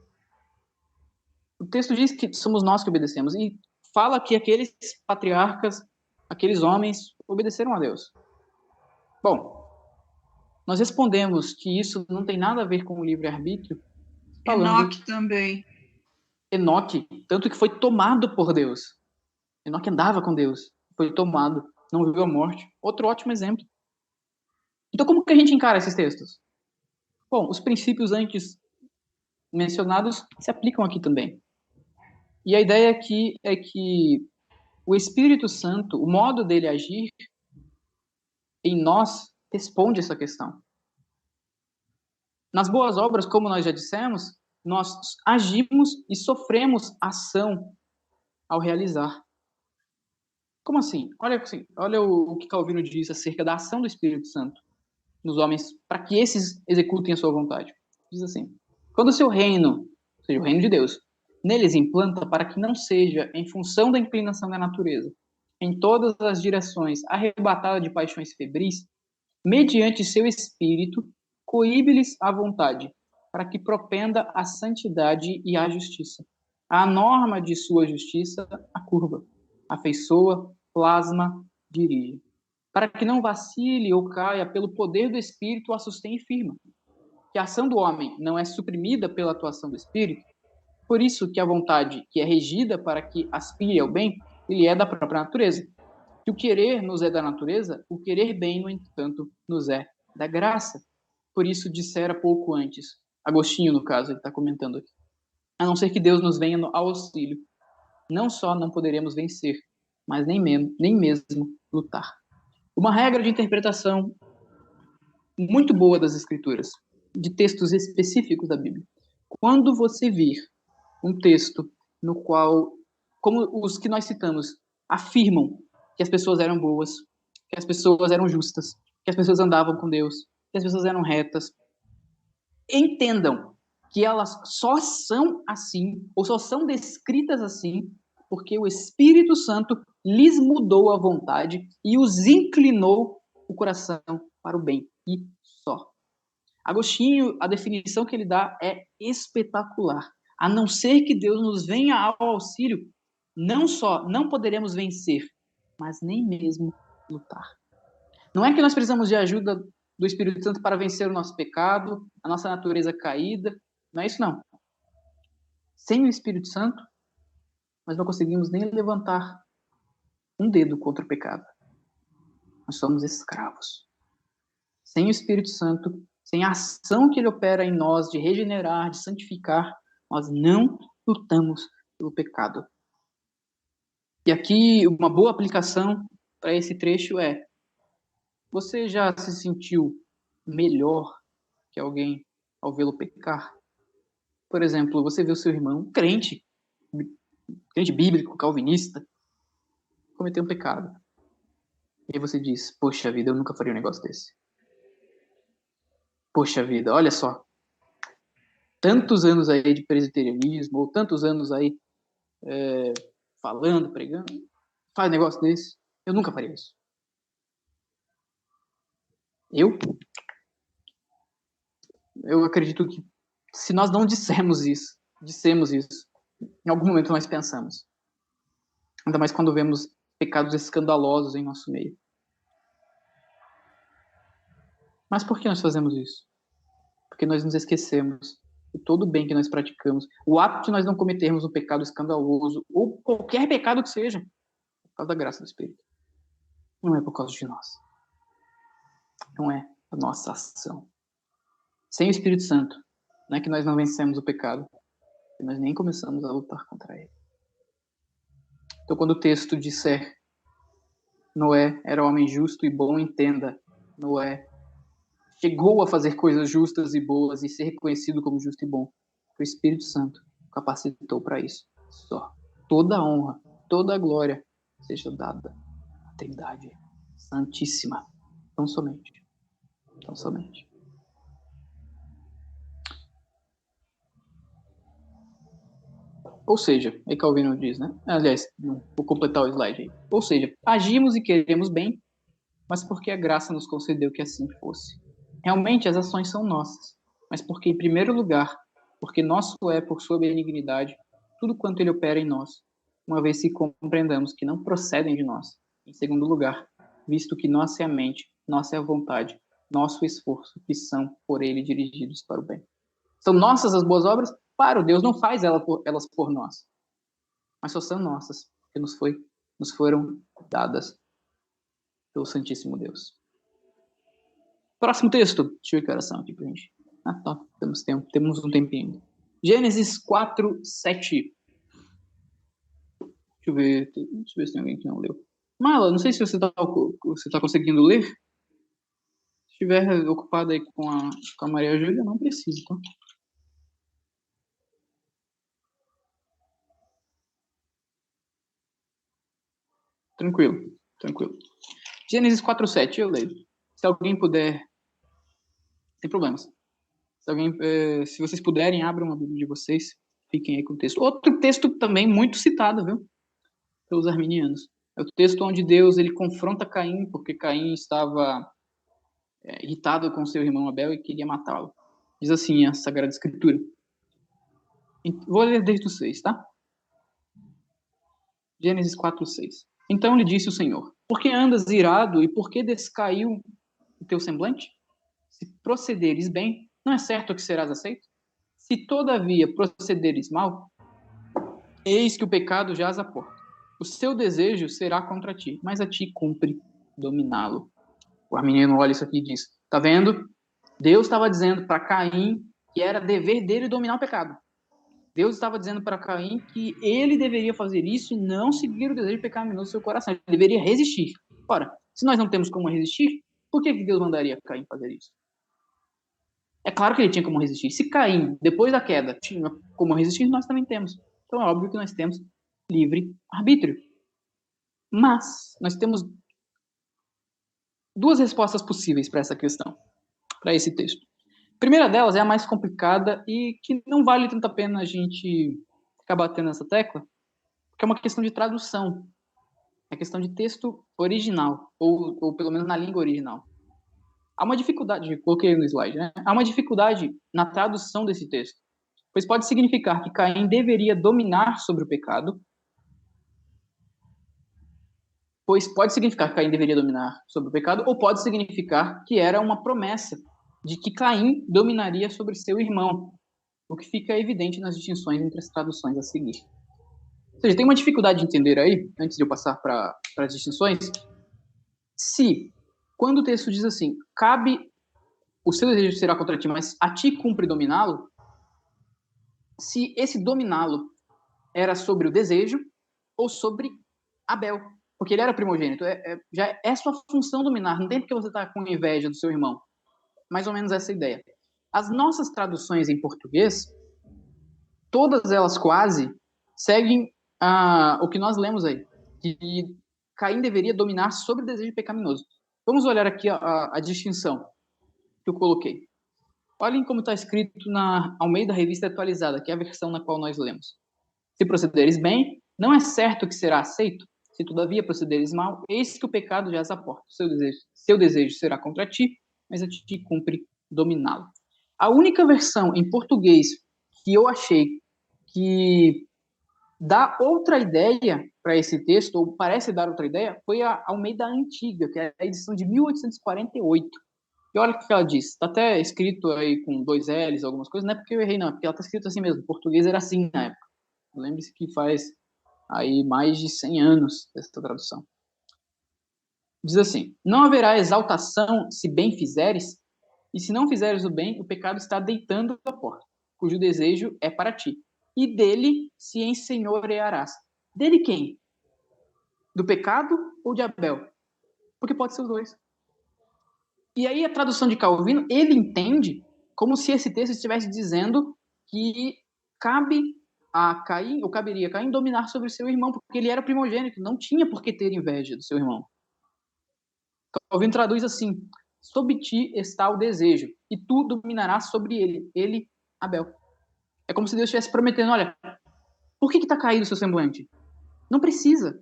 B: O texto diz que somos nós que obedecemos. E fala que aqueles patriarcas, aqueles homens, obedeceram a Deus. Bom, nós respondemos que isso não tem nada a ver com o livre-arbítrio.
E: Enoque também.
B: Enoque, tanto que foi tomado por Deus. Enoque andava com Deus. Foi tomado, não viu a morte. Outro ótimo exemplo. Então, como que a gente encara esses textos? Bom, os princípios antes mencionados se aplicam aqui também. E a ideia aqui é que o Espírito Santo, o modo dele agir em nós, responde essa questão. Nas boas obras, como nós já dissemos, nós agimos e sofremos ação ao realizar. Como assim? Olha o que Calvino diz acerca da ação do Espírito Santo nos homens, para que esses executem a sua vontade. Diz assim: quando o seu reino, ou seja, o reino de Deus, neles implanta para que não seja em função da inclinação da natureza, em todas as direções, arrebatada de paixões febris, mediante seu espírito, coíbe-lhes a vontade, para que propenda a santidade e a justiça. A norma de sua justiça a curva, afeiçoa, plasma, dirige. Para que não vacile ou caia, pelo poder do Espírito a sustém e firma. Que a ação do homem não é suprimida pela atuação do Espírito, por isso que a vontade que é regida para que aspire ao bem, ele é da própria natureza. Que o querer nos é da natureza, o querer bem, no entanto, nos é da graça. Por isso dissera pouco antes, Agostinho, no caso, ele está comentando aqui, a não ser que Deus nos venha no auxílio, não só não poderemos vencer, mas nem mesmo lutar. Uma regra de interpretação muito boa das Escrituras, de textos específicos da Bíblia. Quando você vir um texto no qual, como os que nós citamos, afirmam que as pessoas eram boas, que as pessoas eram justas, que as pessoas andavam com Deus, que as pessoas eram retas, entendam que elas só são assim, ou só são descritas assim, porque o Espírito Santo lhes mudou a vontade e os inclinou o coração para o bem, e só. Agostinho, a definição que ele dá é espetacular. A não ser que Deus nos venha ao auxílio, não só não poderemos vencer, mas nem mesmo lutar. Não é que nós precisamos de ajuda do Espírito Santo para vencer o nosso pecado, a nossa natureza caída, não é isso não. Sem o Espírito Santo, nós não conseguimos nem levantar um dedo contra o pecado. Nós somos escravos. Sem o Espírito Santo, sem a ação que ele opera em nós de regenerar, de santificar, nós não lutamos pelo pecado. E aqui, uma boa aplicação para esse trecho é: você já se sentiu melhor que alguém ao vê-lo pecar? Por exemplo, você vê o seu irmão, crente bíblico, calvinista, cometer um pecado. E aí você diz: poxa vida, eu nunca faria um negócio desse. Poxa vida, olha só. Tantos anos aí de presbiterianismo, ou tantos anos aí falando, pregando, faz um negócio desse. Eu nunca faria isso. Eu acredito que se nós não dissemos isso, em algum momento nós pensamos. Ainda mais quando vemos pecados escandalosos em nosso meio. Mas por que nós fazemos isso? Porque nós nos esquecemos de todo o bem que nós praticamos. O ato de nós não cometermos um pecado escandaloso, ou qualquer pecado que seja, por causa da graça do Espírito. Não é por causa de nós. Não é a nossa ação. Sem o Espírito Santo, não é que nós não vencemos o pecado, que nós nem começamos a lutar contra ele. Então, quando o texto disser Noé era homem justo e bom, entenda, Noé chegou a fazer coisas justas e boas e ser reconhecido como justo e bom. O Espírito Santo capacitou para isso. Só. Toda a honra, toda a glória seja dada à Trindade Santíssima. Tão somente. Tão somente. Ou seja, é Calvino diz, né? Aliás, vou completar o slide aí. Ou seja, agimos e queremos bem, mas porque a graça nos concedeu que assim fosse. Realmente as ações são nossas, mas porque, em primeiro lugar, porque nosso é, por sua benignidade, tudo quanto ele opera em nós, uma vez que compreendamos que não procedem de nós. Em segundo lugar, visto que nossa é a mente, nossa é a vontade, nosso esforço, que são por ele dirigidos para o bem. São nossas as boas obras? Claro, Deus não faz elas por nós, mas só são nossas, porque nos foram dadas pelo Santíssimo Deus. Próximo texto. Deixa eu ver que oração aqui pra gente. Tá. Temos um tempinho. Gênesis 4, 7. Deixa eu ver se tem alguém que não leu. Mala, não sei se você tá conseguindo ler. Se estiver ocupado aí com a Maria Júlia, não precisa, tá? Tranquilo. Gênesis 4, 7, eu leio. Se alguém puder... Sem problemas. Se vocês puderem, abram a Bíblia de vocês. Fiquem aí com o texto. Outro texto também muito citado, viu? Pelos arminianos. É o texto onde Deus ele confronta Caim, porque Caim estava irritado com seu irmão Abel e queria matá-lo. Diz assim a Sagrada Escritura. Vou ler desde o 6, tá? Gênesis 4, 6. Então lhe disse o Senhor: por que andas irado e por que descaiu o teu semblante? Se procederes bem, não é certo que serás aceito? Se todavia procederes mal, eis que o pecado jaz à porta. O seu desejo será contra ti, mas a ti cumpre dominá-lo. O arminiano olha isso aqui e diz: tá vendo? Deus estava dizendo para Caim que era dever dele dominar o pecado. Deus estava dizendo para Caim que ele deveria fazer isso e não seguir o desejo pecaminoso do seu coração. Ele deveria resistir. Ora, se nós não temos como resistir, por que Deus mandaria Caim fazer isso? É claro que ele tinha como resistir. Se Caim, depois da queda, tinha como resistir, nós também temos. Então é óbvio que nós temos livre arbítrio. Mas nós temos duas respostas possíveis para essa questão. para esse texto. A primeira delas é a mais complicada e que não vale tanto a pena a gente ficar batendo nessa tecla, porque é uma questão de tradução. É questão de texto original, ou pelo menos na língua original. Há uma dificuldade, coloquei no slide, né? Há uma dificuldade na tradução desse texto, pois pode significar que Caim deveria dominar sobre o pecado, ou pode significar que era uma promessa de que Caim dominaria sobre seu irmão, o que fica evidente nas distinções entre as traduções a seguir. Ou seja, tem uma dificuldade de entender aí, antes de eu passar para as distinções, quando o texto diz assim, cabe o seu desejo será contra ti, mas a ti cumpre dominá-lo, se esse dominá-lo era sobre o desejo ou sobre Abel, porque ele era primogênito, já é sua função dominar, não tem porque você está com inveja do seu irmão. Mais ou menos essa ideia. As nossas traduções em português, todas elas quase, seguem o que nós lemos aí, que Caim deveria dominar sobre o desejo pecaminoso. Vamos olhar aqui a distinção que eu coloquei. Olhem como está escrito na Almeida Revista Atualizada, que é a versão na qual nós lemos. Se procederes bem, não é certo que será aceito. Se todavia procederes mal, eis que o pecado já as aporta. Seu desejo será contra ti, mas a ti cumpre dominá-lo. A única versão em português que eu achei que dá outra ideia para esse texto, ou parece dar outra ideia, foi a Almeida Antiga, que é a edição de 1848. E olha o que ela diz. Está até escrito aí com 2 L's, algumas coisas. Não é porque eu errei, não. É porque ela está escrito assim mesmo. O português era assim na época. Lembre-se que faz aí mais de 100 anos essa tradução. Diz assim, não haverá exaltação se bem fizeres, e se não fizeres o bem, o pecado está deitando à porta, cujo desejo é para ti. E dele se ensenhorearás. Dele quem? Do pecado ou de Abel? Porque pode ser os dois. E aí a tradução de Calvino, ele entende como se esse texto estivesse dizendo que cabe a Caim, ou caberia a Caim dominar sobre o seu irmão, porque ele era primogênito, não tinha por que ter inveja do seu irmão. Calvino traduz assim, sob ti está o desejo, e tu dominarás sobre ele, Abel. É como se Deus estivesse prometendo, olha, por que está caído o seu semblante? Não precisa.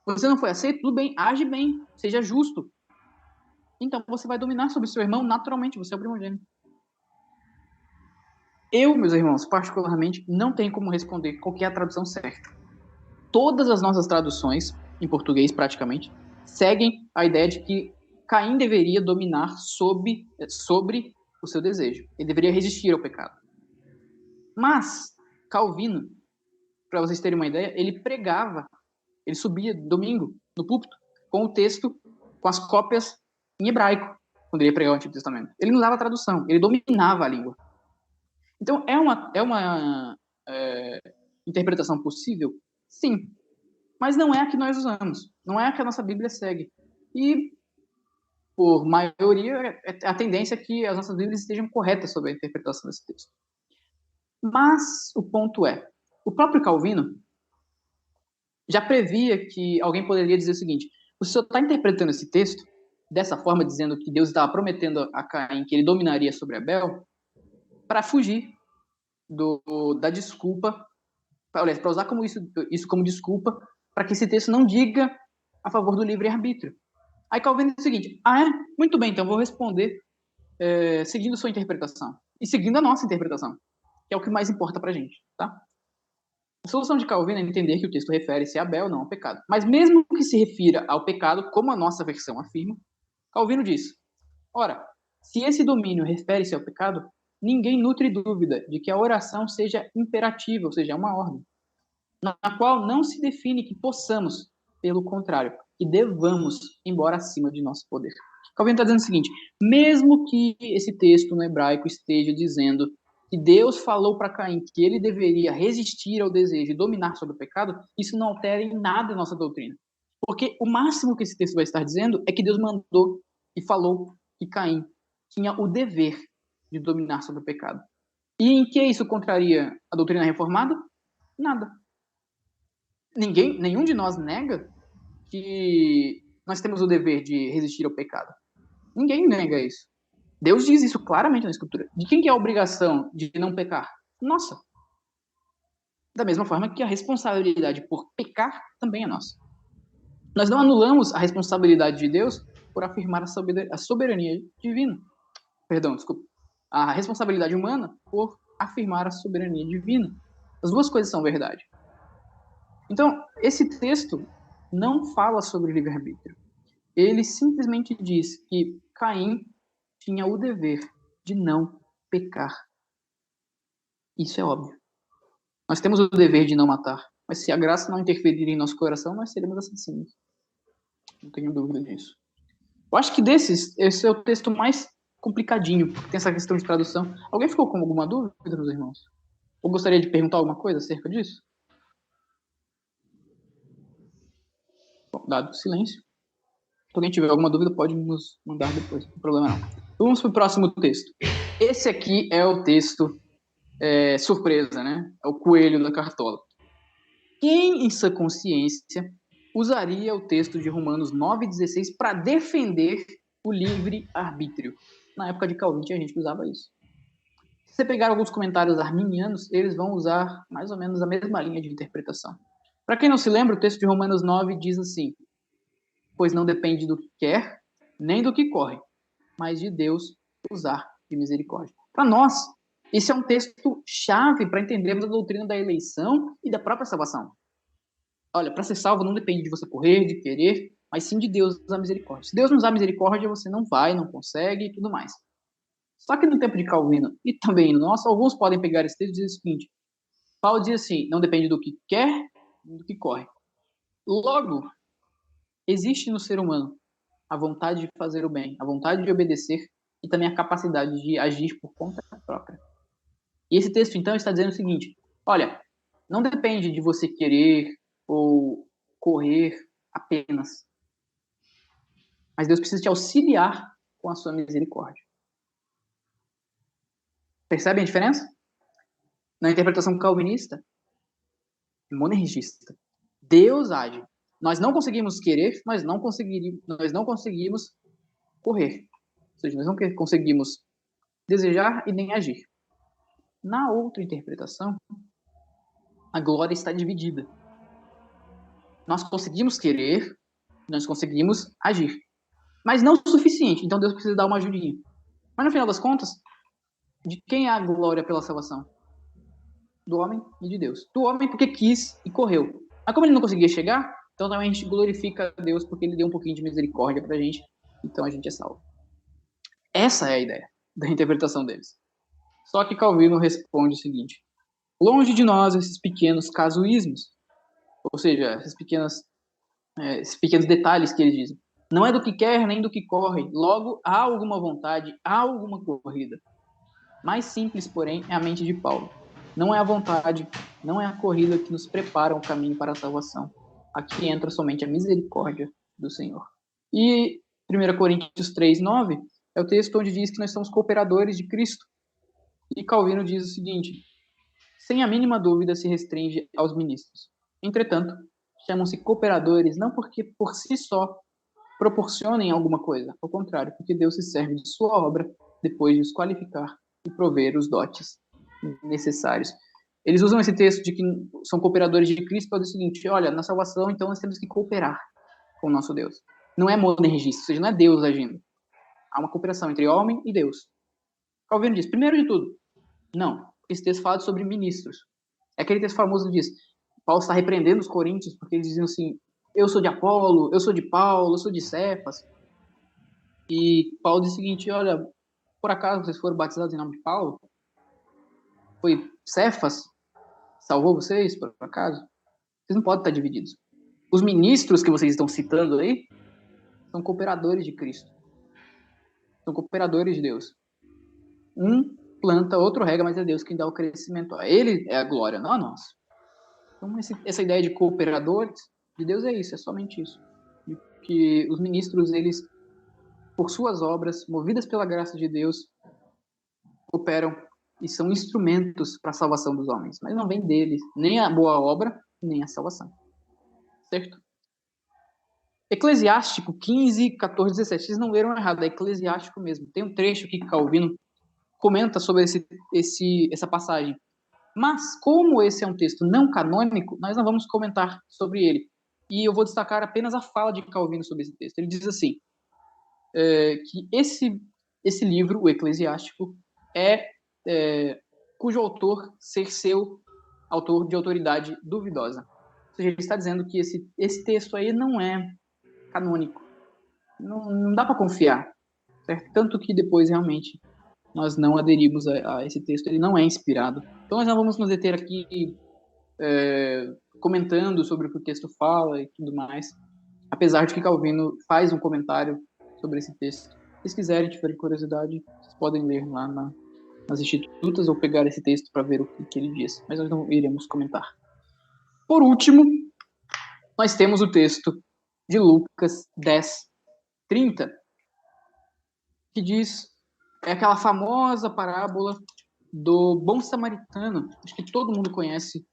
B: Você não foi aceito? Tudo bem, age bem, seja justo. Então você vai dominar sobre o seu irmão naturalmente, você é o primogênito. Eu, meus irmãos, particularmente, não tenho como responder qual que é a tradução certa. Todas as nossas traduções, em português praticamente, seguem a ideia de que Caim deveria dominar sobre o seu desejo. Ele deveria resistir ao pecado. Mas Calvino, para vocês terem uma ideia, ele pregava, ele subia domingo no púlpito com o texto, com as cópias em hebraico, quando ele ia pregar o Antigo Testamento. Ele não usava tradução, ele dominava a língua. Então, é uma interpretação possível? Sim. Mas não é a que nós usamos. Não é a que a nossa Bíblia segue. E, por maioria, a tendência é que as nossas Bíblias estejam corretas sobre a interpretação desse texto. Mas o ponto é, o próprio Calvino já previa que alguém poderia dizer o seguinte, o senhor está interpretando esse texto dessa forma, dizendo que Deus estava prometendo a Caim que ele dominaria sobre Abel, para fugir da desculpa, para usar isso como desculpa, para que esse texto não diga a favor do livre-arbítrio. Aí Calvino diz o seguinte, muito bem, então vou responder seguindo sua interpretação, e seguindo a nossa interpretação, que é o que mais importa para a gente, tá? A solução de Calvino é entender que o texto refere-se a Abel, não ao pecado. Mas mesmo que se refira ao pecado, como a nossa versão afirma, Calvino diz, ora, se esse domínio refere-se ao pecado, ninguém nutre dúvida de que a oração seja imperativa, ou seja, uma ordem, na qual não se define que possamos, pelo contrário, que devamos, embora acima de nosso poder. Calvino está dizendo o seguinte, mesmo que esse texto no hebraico esteja dizendo que Deus falou para Caim que ele deveria resistir ao desejo e dominar sobre o pecado, isso não altera em nada a nossa doutrina. Porque o máximo que esse texto vai estar dizendo é que Deus mandou e falou que Caim tinha o dever de dominar sobre o pecado. E em que isso contraria a doutrina reformada? Nada. Nenhum de nós nega que nós temos o dever de resistir ao pecado. Ninguém nega isso. Deus diz isso claramente na Escritura. De quem que é a obrigação de não pecar? Nossa. Da mesma forma que a responsabilidade por pecar também é nossa. Nós não anulamos a responsabilidade de Deus por afirmar a soberania divina. Perdão, desculpa. A responsabilidade humana por afirmar a soberania divina. As duas coisas são verdade. Então, esse texto não fala sobre livre-arbítrio. Ele simplesmente diz que Caim tinha o dever de não pecar. Isso é óbvio. Nós temos o dever de não matar, mas se a graça não interferir em nosso coração, nós seremos assassinos. Não tenho dúvida disso. Eu acho que esse é o texto mais complicadinho, porque tem essa questão de tradução. Alguém ficou com alguma dúvida, meus irmãos? Ou gostaria de perguntar alguma coisa acerca disso? Bom, dado o silêncio. Se alguém tiver alguma dúvida, pode nos mandar depois, não tem problema não. Vamos para o próximo texto. Esse aqui é o texto surpresa, né? É o coelho da cartola. Quem, em sua consciência, usaria o texto de Romanos 9,16 para defender o livre-arbítrio? Na época de Calvin tinha gente que usava isso. Se você pegar alguns comentários arminianos, eles vão usar mais ou menos a mesma linha de interpretação. Para quem não se lembra, o texto de Romanos 9 diz assim: pois não depende do que quer, nem do que corre, mas de Deus usar de misericórdia. Para nós, esse é um texto chave para entendermos a doutrina da eleição e da própria salvação. Olha, para ser salvo não depende de você correr, de querer, mas sim de Deus usar misericórdia. Se Deus não usar misericórdia, você não vai, não consegue e tudo mais. Só que no tempo de Calvino e também no nosso, alguns podem pegar esse texto e dizer o seguinte: Paulo diz assim, não depende do que quer, nem do que corre. Logo, existe no ser humano a vontade de fazer o bem, a vontade de obedecer e também a capacidade de agir por conta própria. E esse texto, então, está dizendo o seguinte: olha, não depende de você querer ou correr apenas, mas Deus precisa te auxiliar com a sua misericórdia. Percebem a diferença? Na interpretação calvinista, monergista, Deus age. Nós não conseguimos querer, nós não conseguimos correr. Ou seja, nós não conseguimos desejar e nem agir. Na outra interpretação, a glória está dividida. Nós conseguimos querer, nós conseguimos agir. Mas não o suficiente, então Deus precisa dar uma ajudinha. Mas no final das contas, de quem é a glória pela salvação? Do homem e de Deus. Do homem porque quis e correu. Mas como ele não conseguia chegar, então também a gente glorifica a Deus porque ele deu um pouquinho de misericórdia pra gente, então a gente é salvo. Essa é a ideia da interpretação deles. Só que Calvino responde o seguinte: longe de nós esses pequenos casuísmos, ou seja, esses pequenos detalhes que eles dizem. Não é do que quer nem do que corre, logo há alguma vontade, há alguma corrida. Mais simples, porém, é a mente de Paulo. Não é a vontade, não é a corrida que nos prepara o caminho para a salvação. Aqui entra somente a misericórdia do Senhor. E 1 Coríntios 3:9 é o texto onde diz que nós somos cooperadores de Cristo. E Calvino diz o seguinte: sem a mínima dúvida se restringe aos ministros. Entretanto, chamam-se cooperadores não porque por si só proporcionem alguma coisa, ao contrário, porque Deus se serve de sua obra depois de os qualificar e prover os dotes necessários. Eles usam esse texto de que são cooperadores de Cristo para dizer o seguinte: olha, na salvação, então, nós temos que cooperar com o nosso Deus. Não é monergista, ou seja, não é Deus agindo. Há uma cooperação entre homem e Deus. Calvino diz, primeiro de tudo, não. Esse texto fala sobre ministros. É aquele texto famoso que diz, Paulo está repreendendo os coríntios, porque eles diziam assim, eu sou de Apolo, eu sou de Paulo, eu sou de Cefas. E Paulo diz o seguinte, olha, por acaso vocês foram batizados em nome de Paulo? Foi Cefas que salvou vocês, por acaso? Vocês não podem estar divididos. Os ministros que vocês estão citando aí são cooperadores de Cristo. São cooperadores de Deus. Um planta, outro rega, mas é Deus quem dá o crescimento. Ele é a glória, não a nós. Então, essa ideia de cooperadores de Deus é isso, é somente isso. De que os ministros, eles, por suas obras, movidas pela graça de Deus, cooperam e são instrumentos para a salvação dos homens. Mas não vem deles nem a boa obra, nem a salvação. Certo? Eclesiástico 15, 14, 17. Vocês não leram errado, é Eclesiástico mesmo. Tem um trecho aqui que Calvino comenta sobre essa passagem. Mas, como esse é um texto não canônico, nós não vamos comentar sobre ele. E eu vou destacar apenas a fala de Calvino sobre esse texto. Ele diz assim, que esse livro, o Eclesiástico, cujo autor ser seu autor de autoridade duvidosa. Ou seja, ele está dizendo que esse texto aí não é canônico. Não dá para confiar. Certo? Tanto que depois, realmente, nós não aderimos a esse texto. Ele não é inspirado. Então, nós não vamos nos deter aqui comentando sobre o que o texto fala e tudo mais. Apesar de que Calvino faz um comentário sobre esse texto. Se vocês quiserem, tiverem curiosidade, vocês podem ler lá nas Institutas ou pegar esse texto para ver o que ele diz. Mas nós não iremos comentar. Por último, nós temos o texto de Lucas 10, 30, que diz, é aquela famosa parábola do bom samaritano. Acho que todo mundo conhece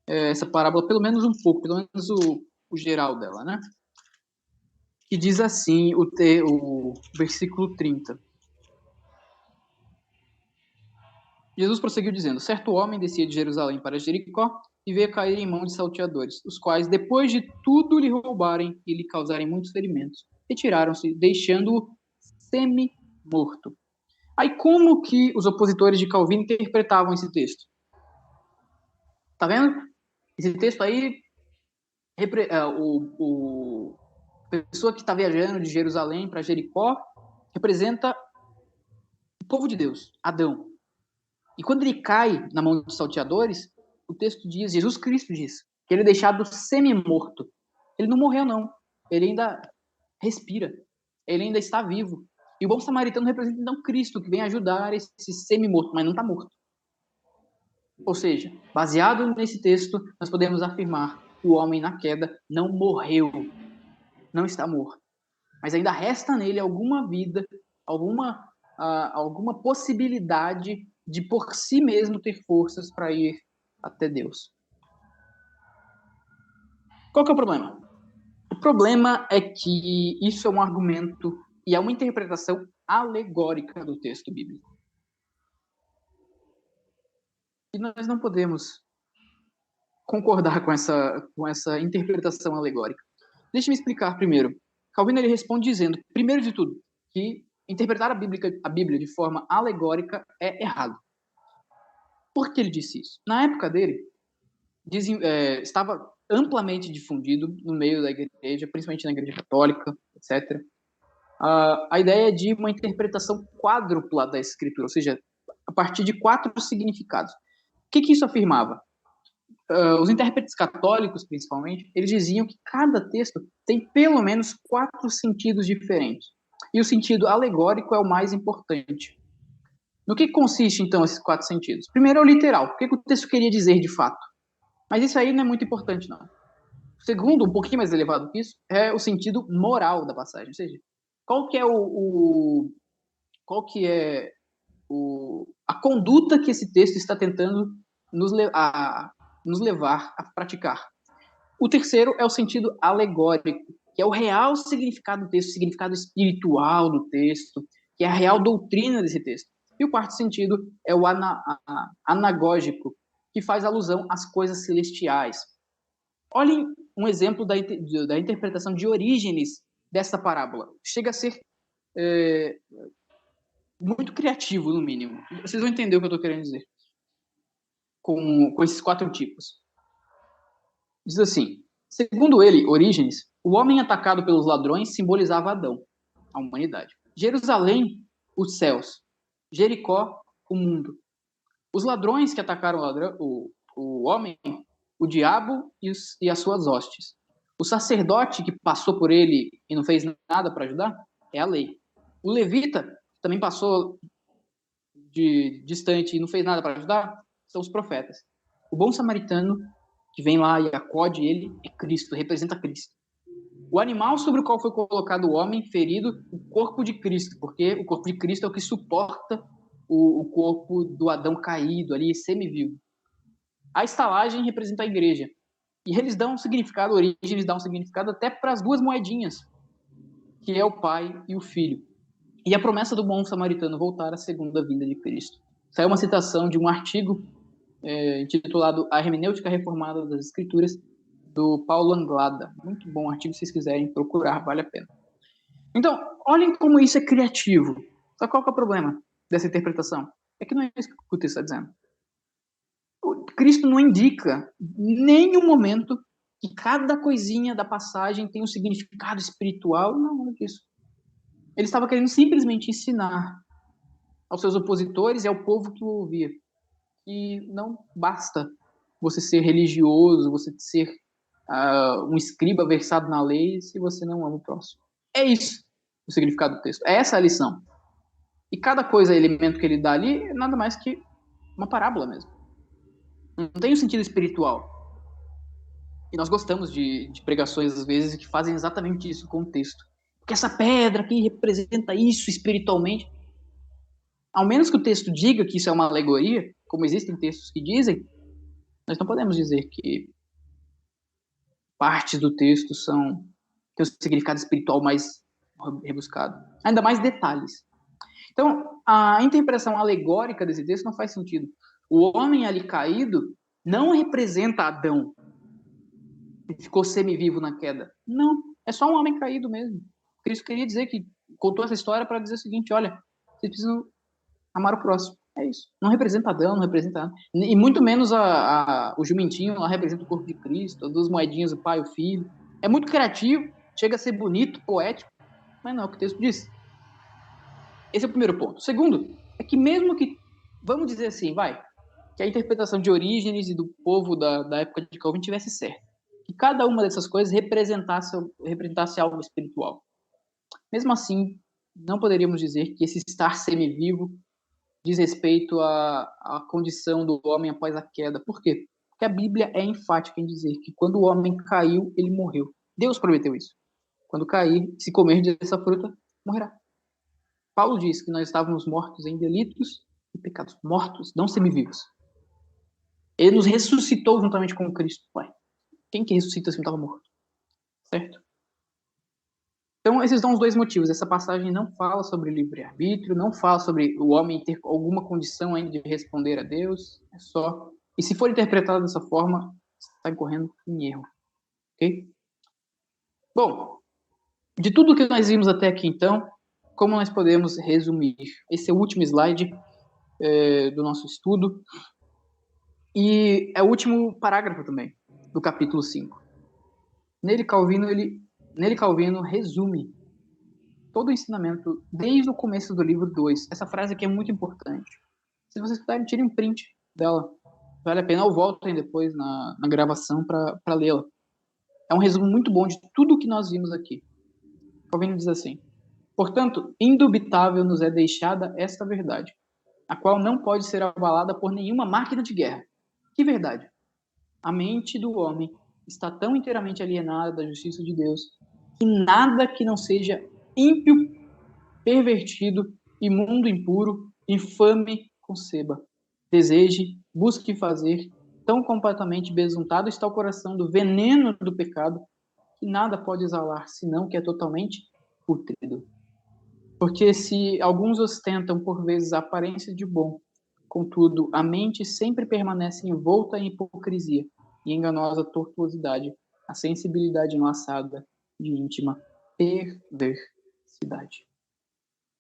B: essa parábola, pelo menos um pouco, pelo menos o geral dela, né? Que diz assim, o versículo 30. Jesus prosseguiu dizendo, certo homem descia de Jerusalém para Jericó e veio cair em mão de salteadores, os quais, depois de tudo lhe roubarem e lhe causarem muitos ferimentos, retiraram-se, deixando-o semi-morto. Aí como que os opositores de Calvino interpretavam esse texto? Tá vendo? Esse texto aí, a pessoa que está viajando de Jerusalém para Jericó representa o povo de Deus, Adão. E quando ele cai na mão dos salteadores, o texto diz, Jesus Cristo diz, que ele é deixado semi-morto. Ele não morreu, não. Ele ainda respira. Ele ainda está vivo. E o bom samaritano representa, então, Cristo, que vem ajudar esse semi-morto, mas não está morto. Ou seja, baseado nesse texto, nós podemos afirmar que o homem na queda não morreu, não está morto. Mas ainda resta nele alguma vida, alguma possibilidade de por si mesmo ter forças para ir até Deus. Qual que é o problema? O problema é que isso é um argumento e é uma interpretação alegórica do texto bíblico. E nós não podemos concordar com essa interpretação alegórica. Deixe-me explicar primeiro. Calvino ele responde dizendo, primeiro de tudo, que interpretar a Bíblia de forma alegórica é errado. Por que ele disse isso? Na época dele, estava amplamente difundido no meio da igreja, principalmente na igreja católica, etc., a ideia de uma interpretação quádrupla da Escritura, ou seja, a partir de 4 significados. O que isso afirmava? Os intérpretes católicos, principalmente, eles diziam que cada texto tem pelo menos 4 sentidos diferentes. E o sentido alegórico é o mais importante. No que consiste, então, esses 4 sentidos? Primeiro é o literal. O que o texto queria dizer de fato? Mas isso aí não é muito importante, não. O segundo, um pouquinho mais elevado que isso, é o sentido moral da passagem. Ou seja, qual que é a conduta que esse texto está tentando nos levar a praticar. O terceiro é o sentido alegórico, que é o real significado do texto, o significado espiritual do texto, que é a real doutrina desse texto. E o quarto sentido é o anagógico, que faz alusão às coisas celestiais. Olhem um exemplo da interpretação de Orígenes dessa parábola. Chega a ser muito criativo, no mínimo. Vocês vão entender o que eu estou querendo dizer com esses 4 tipos. Diz assim, segundo ele, Orígenes, o homem atacado pelos ladrões simbolizava Adão, a humanidade. Jerusalém, os céus. Jericó, o mundo. Os ladrões que atacaram o homem, o diabo e as suas hostes. O sacerdote que passou por ele e não fez nada para ajudar é a lei. O levita também passou de distante e não fez nada para ajudar são os profetas. O bom samaritano que vem lá e acode ele é Cristo, representa Cristo. O animal sobre o qual foi colocado o homem ferido, o corpo de Cristo, porque o corpo de Cristo é o que suporta o corpo do Adão caído ali, semivivo. A estalagem representa a igreja. E eles dão um significado, Orígenes dá um significado até para as duas moedinhas, que é o pai e o filho. E a promessa do bom samaritano voltar à segunda vinda de Cristo. Isso é uma citação de um artigo intitulado A Hermenêutica Reformada das Escrituras, do Paulo Anglada. Muito bom artigo, se vocês quiserem procurar, vale a pena. Então, olhem como isso é criativo. Só qual que é o problema dessa interpretação? É que não é isso que o texto está dizendo. Cristo não indica em nenhum momento que cada coisinha da passagem tem um significado espiritual. Não, nada disso. Ele estava querendo simplesmente ensinar aos seus opositores e ao povo que o ouvia que não basta você ser religioso, você ser um escriba versado na lei se você não ama o próximo. É isso o significado do texto. É essa a lição. E cada coisa, elemento que ele dá ali, é nada mais que uma parábola mesmo. Não tem um sentido espiritual. E nós gostamos de pregações, às vezes, que fazem exatamente isso com o texto. Porque essa pedra aqui representa isso espiritualmente. Ao menos que o texto diga que isso é uma alegoria, como existem textos que dizem, nós não podemos dizer que partes do texto têm um significado espiritual mais rebuscado. Ainda mais detalhes. Então, a interpretação alegórica desse texto não faz sentido. O homem ali caído não representa Adão, que ficou semivivo na queda. Não, é só um homem caído mesmo. Cristo queria dizer que contou essa história para dizer o seguinte: olha, vocês precisam amar o próximo. É isso. Não representa Adão, não representa nada. E muito menos o jumentinho lá representa o corpo de Cristo, as duas moedinhas, o pai e o filho. É muito criativo, chega a ser bonito, poético, mas não é o que o texto diz. Esse é o primeiro ponto. O segundo é que mesmo que, vamos dizer assim, que a interpretação de Orígenes e do povo da época de Calvin tivesse certo, que cada uma dessas coisas representasse algo espiritual. Mesmo assim, não poderíamos dizer que esse estar semivivo diz respeito à condição do homem após a queda. Por quê? Porque a Bíblia é enfática em dizer que quando o homem caiu, ele morreu. Deus prometeu isso. Quando cair, se comer dessa fruta, morrerá. Paulo diz que nós estávamos mortos em delitos e pecados. Mortos, não semivivos. Ele nos ressuscitou juntamente com Cristo. Ué, quem que ressuscita se não estava morto? Certo? Então, esses são os dois motivos. Essa passagem não fala sobre livre-arbítrio, não fala sobre o homem ter alguma condição ainda de responder a Deus. É só... E se for interpretado dessa forma, está incorrendo em erro. Ok? Bom, de tudo que nós vimos até aqui, então, como nós podemos resumir? Esse é o último slide do nosso estudo. E é o último parágrafo também, do capítulo 5. Nele, Calvino resume todo o ensinamento desde o começo do livro 2. Essa frase aqui é muito importante. Se vocês puderem, tirem um print dela. Vale a pena, ou voltem depois na gravação para lê-la. É um resumo muito bom de tudo o que nós vimos aqui. Calvino diz assim: portanto, indubitável nos é deixada esta verdade, a qual não pode ser abalada por nenhuma máquina de guerra. Que verdade? A mente do homem está tão inteiramente alienada da justiça de Deus que nada que não seja ímpio, pervertido, imundo, impuro, infame, conceba, deseje, busque fazer, tão completamente besuntado está o coração do veneno do pecado que nada pode exalar, senão que é totalmente pútrido. Porque se alguns ostentam por vezes a aparência de bom, contudo, a mente sempre permanece envolta em hipocrisia e enganosa tortuosidade, a sensibilidade enlaçada de íntima perversidade.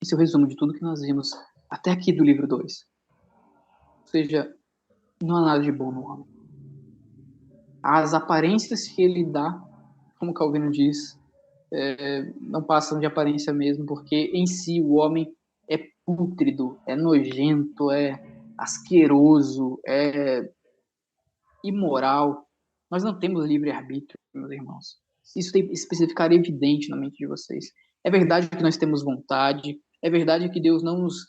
B: Esse é o resumo de tudo que nós vimos até aqui do livro 2. Ou seja, não há nada de bom no homem. As aparências que ele dá, como Calvino diz, não passam de aparência mesmo, porque em si o homem é pútrido, é nojento, é asqueroso, é imoral. Nós não temos livre-arbítrio, meus irmãos. Isso tem que ficar evidente na mente de vocês. É verdade que nós temos vontade, é verdade que Deus não nos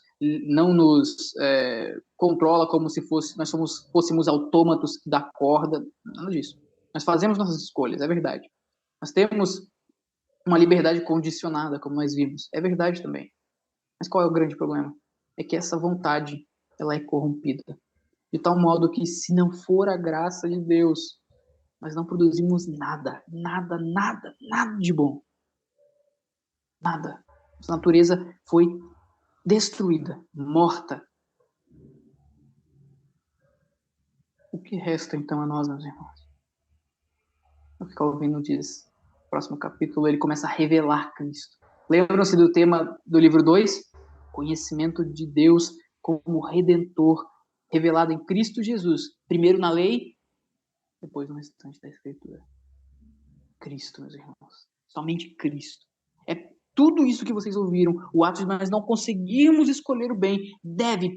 B: controla como se nós fôssemos autômatos da corda, nada disso. Nós fazemos nossas escolhas, é verdade. Nós temos uma liberdade condicionada, como nós vimos, é verdade também. Mas qual é o grande problema? É que essa vontade, ela é corrompida. De tal modo que, se não for a graça de Deus, nós não produzimos nada de bom. Nada. Nossa natureza foi destruída, morta. O que resta então a nós, meus irmãos? O que Calvino diz no próximo capítulo, ele começa a revelar Cristo. Lembram-se do tema do livro 2? Conhecimento de Deus como Redentor, revelado em Cristo Jesus. Primeiro na lei, depois no restante da Escritura. Cristo, meus irmãos. Somente Cristo. É tudo isso que vocês ouviram, o ato de nós não conseguirmos escolher o bem,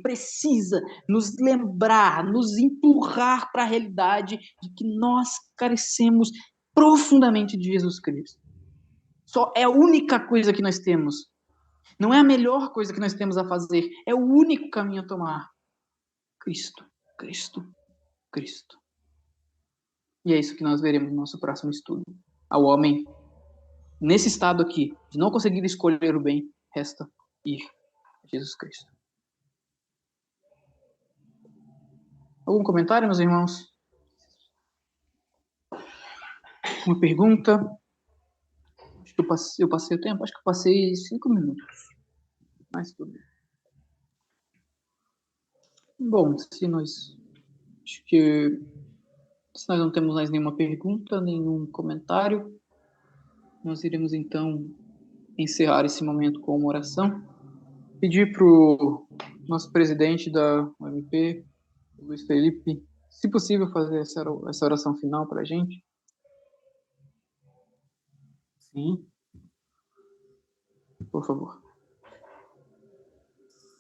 B: precisa nos lembrar, nos empurrar para a realidade de que nós carecemos profundamente de Jesus Cristo. Só é a única coisa que nós temos. Não é a melhor coisa que nós temos a fazer. É o único caminho a tomar. Cristo, Cristo, Cristo. E é isso que nós veremos no nosso próximo estudo. Ao homem, nesse estado aqui, de não conseguir escolher o bem, resta ir a Jesus Cristo. Algum comentário, meus irmãos? Uma pergunta? Acho que eu passei o tempo? Acho que eu passei 5 minutos. Mas tudo bem. Bom, se nós não temos mais nenhuma pergunta, nenhum comentário, nós iremos então encerrar esse momento com uma oração. Pedir para o nosso presidente da UMP, Luiz Felipe, se possível, fazer essa oração final para a gente.
C: Sim.
B: Por favor.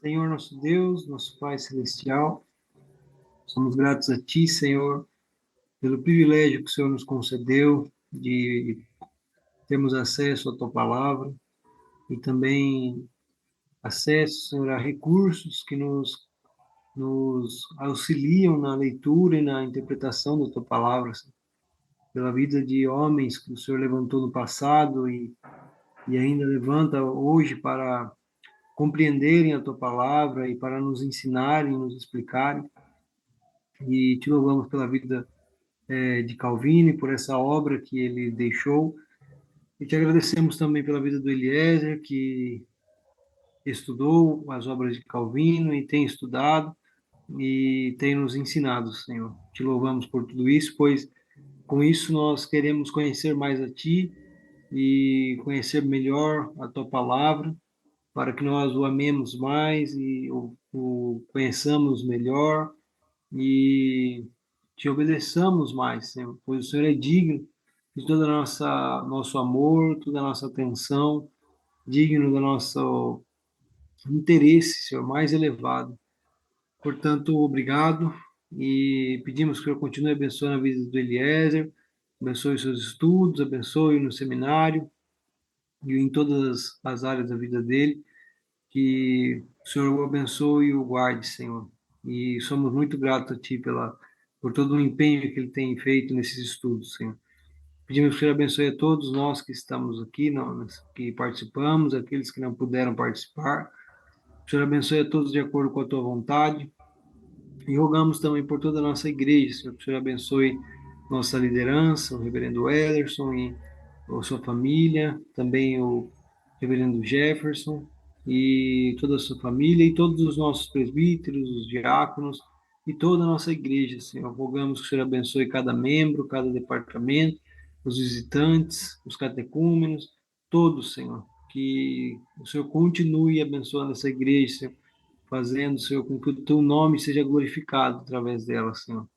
C: Senhor nosso Deus, nosso Pai Celestial, somos gratos a Ti, Senhor, pelo privilégio que o Senhor nos concedeu de termos acesso à Tua Palavra e também acesso, Senhor, a recursos que nos auxiliam na leitura e na interpretação da Tua Palavra, Senhor. Pela vida de homens que o Senhor levantou no passado e ainda levanta hoje para compreenderem a Tua Palavra e para nos ensinarem, nos explicarem. E Te louvamos pela vida de Calvino, por essa obra que ele deixou. E Te agradecemos também pela vida do Eliezer, que estudou as obras de Calvino e tem estudado e tem nos ensinado, Senhor. Te louvamos por tudo isso, pois com isso nós queremos conhecer mais a Ti e conhecer melhor a Tua Palavra, para que nós o amemos mais e o conheçamos melhor e Te obedeçamos mais, Senhor, pois o Senhor é digno de todo nosso amor, toda a nossa atenção, digno do nosso interesse, Senhor, mais elevado. Portanto, obrigado e pedimos que o Senhor continue abençoando a vida do Eliezer, abençoe os seus estudos, abençoe no seminário e em todas as áreas da vida dele, que o Senhor o abençoe e o guarde, Senhor. E somos muito gratos a Ti por todo o empenho que ele tem feito nesses estudos, Senhor. Pedimos que o Senhor abençoe a todos nós que estamos aqui, que participamos, aqueles que não puderam participar. O Senhor abençoe a todos de acordo com a Tua vontade. E rogamos também por toda a nossa igreja, Senhor, que o Senhor abençoe nossa liderança, o reverendo Ederson e a sua família, também o reverendo Jefferson e toda a sua família e todos os nossos presbíteros, os diáconos e toda a nossa igreja, Senhor. Rogamos que o Senhor abençoe cada membro, cada departamento, os visitantes, os catecúmenos, todos, Senhor. Que o Senhor continue abençoando essa igreja, Senhor, fazendo, Senhor, com que o Teu nome seja glorificado através dela, Senhor.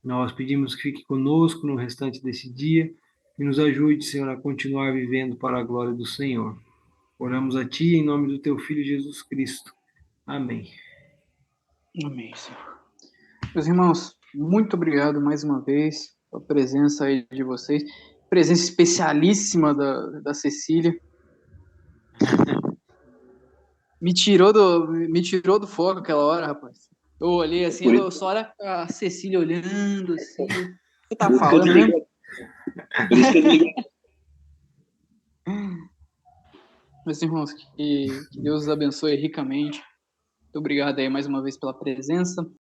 C: Nós pedimos que fique conosco no restante desse dia e nos ajude, Senhor, a continuar vivendo para a glória do Senhor. Oramos a Ti em nome do Teu Filho Jesus Cristo. Amém.
B: Amém, Senhor. Meus irmãos, muito obrigado mais uma vez pela presença aí de vocês. Presença especialíssima da Cecília. Me tirou do foco aquela hora, rapaz. Eu olhei assim, eu só olha a Cecília olhando assim. O que você tá falando, né?
A: Por isso que eu liguei.
B: Meus irmãos, que Deus os abençoe ricamente. Muito obrigado aí mais uma vez pela presença.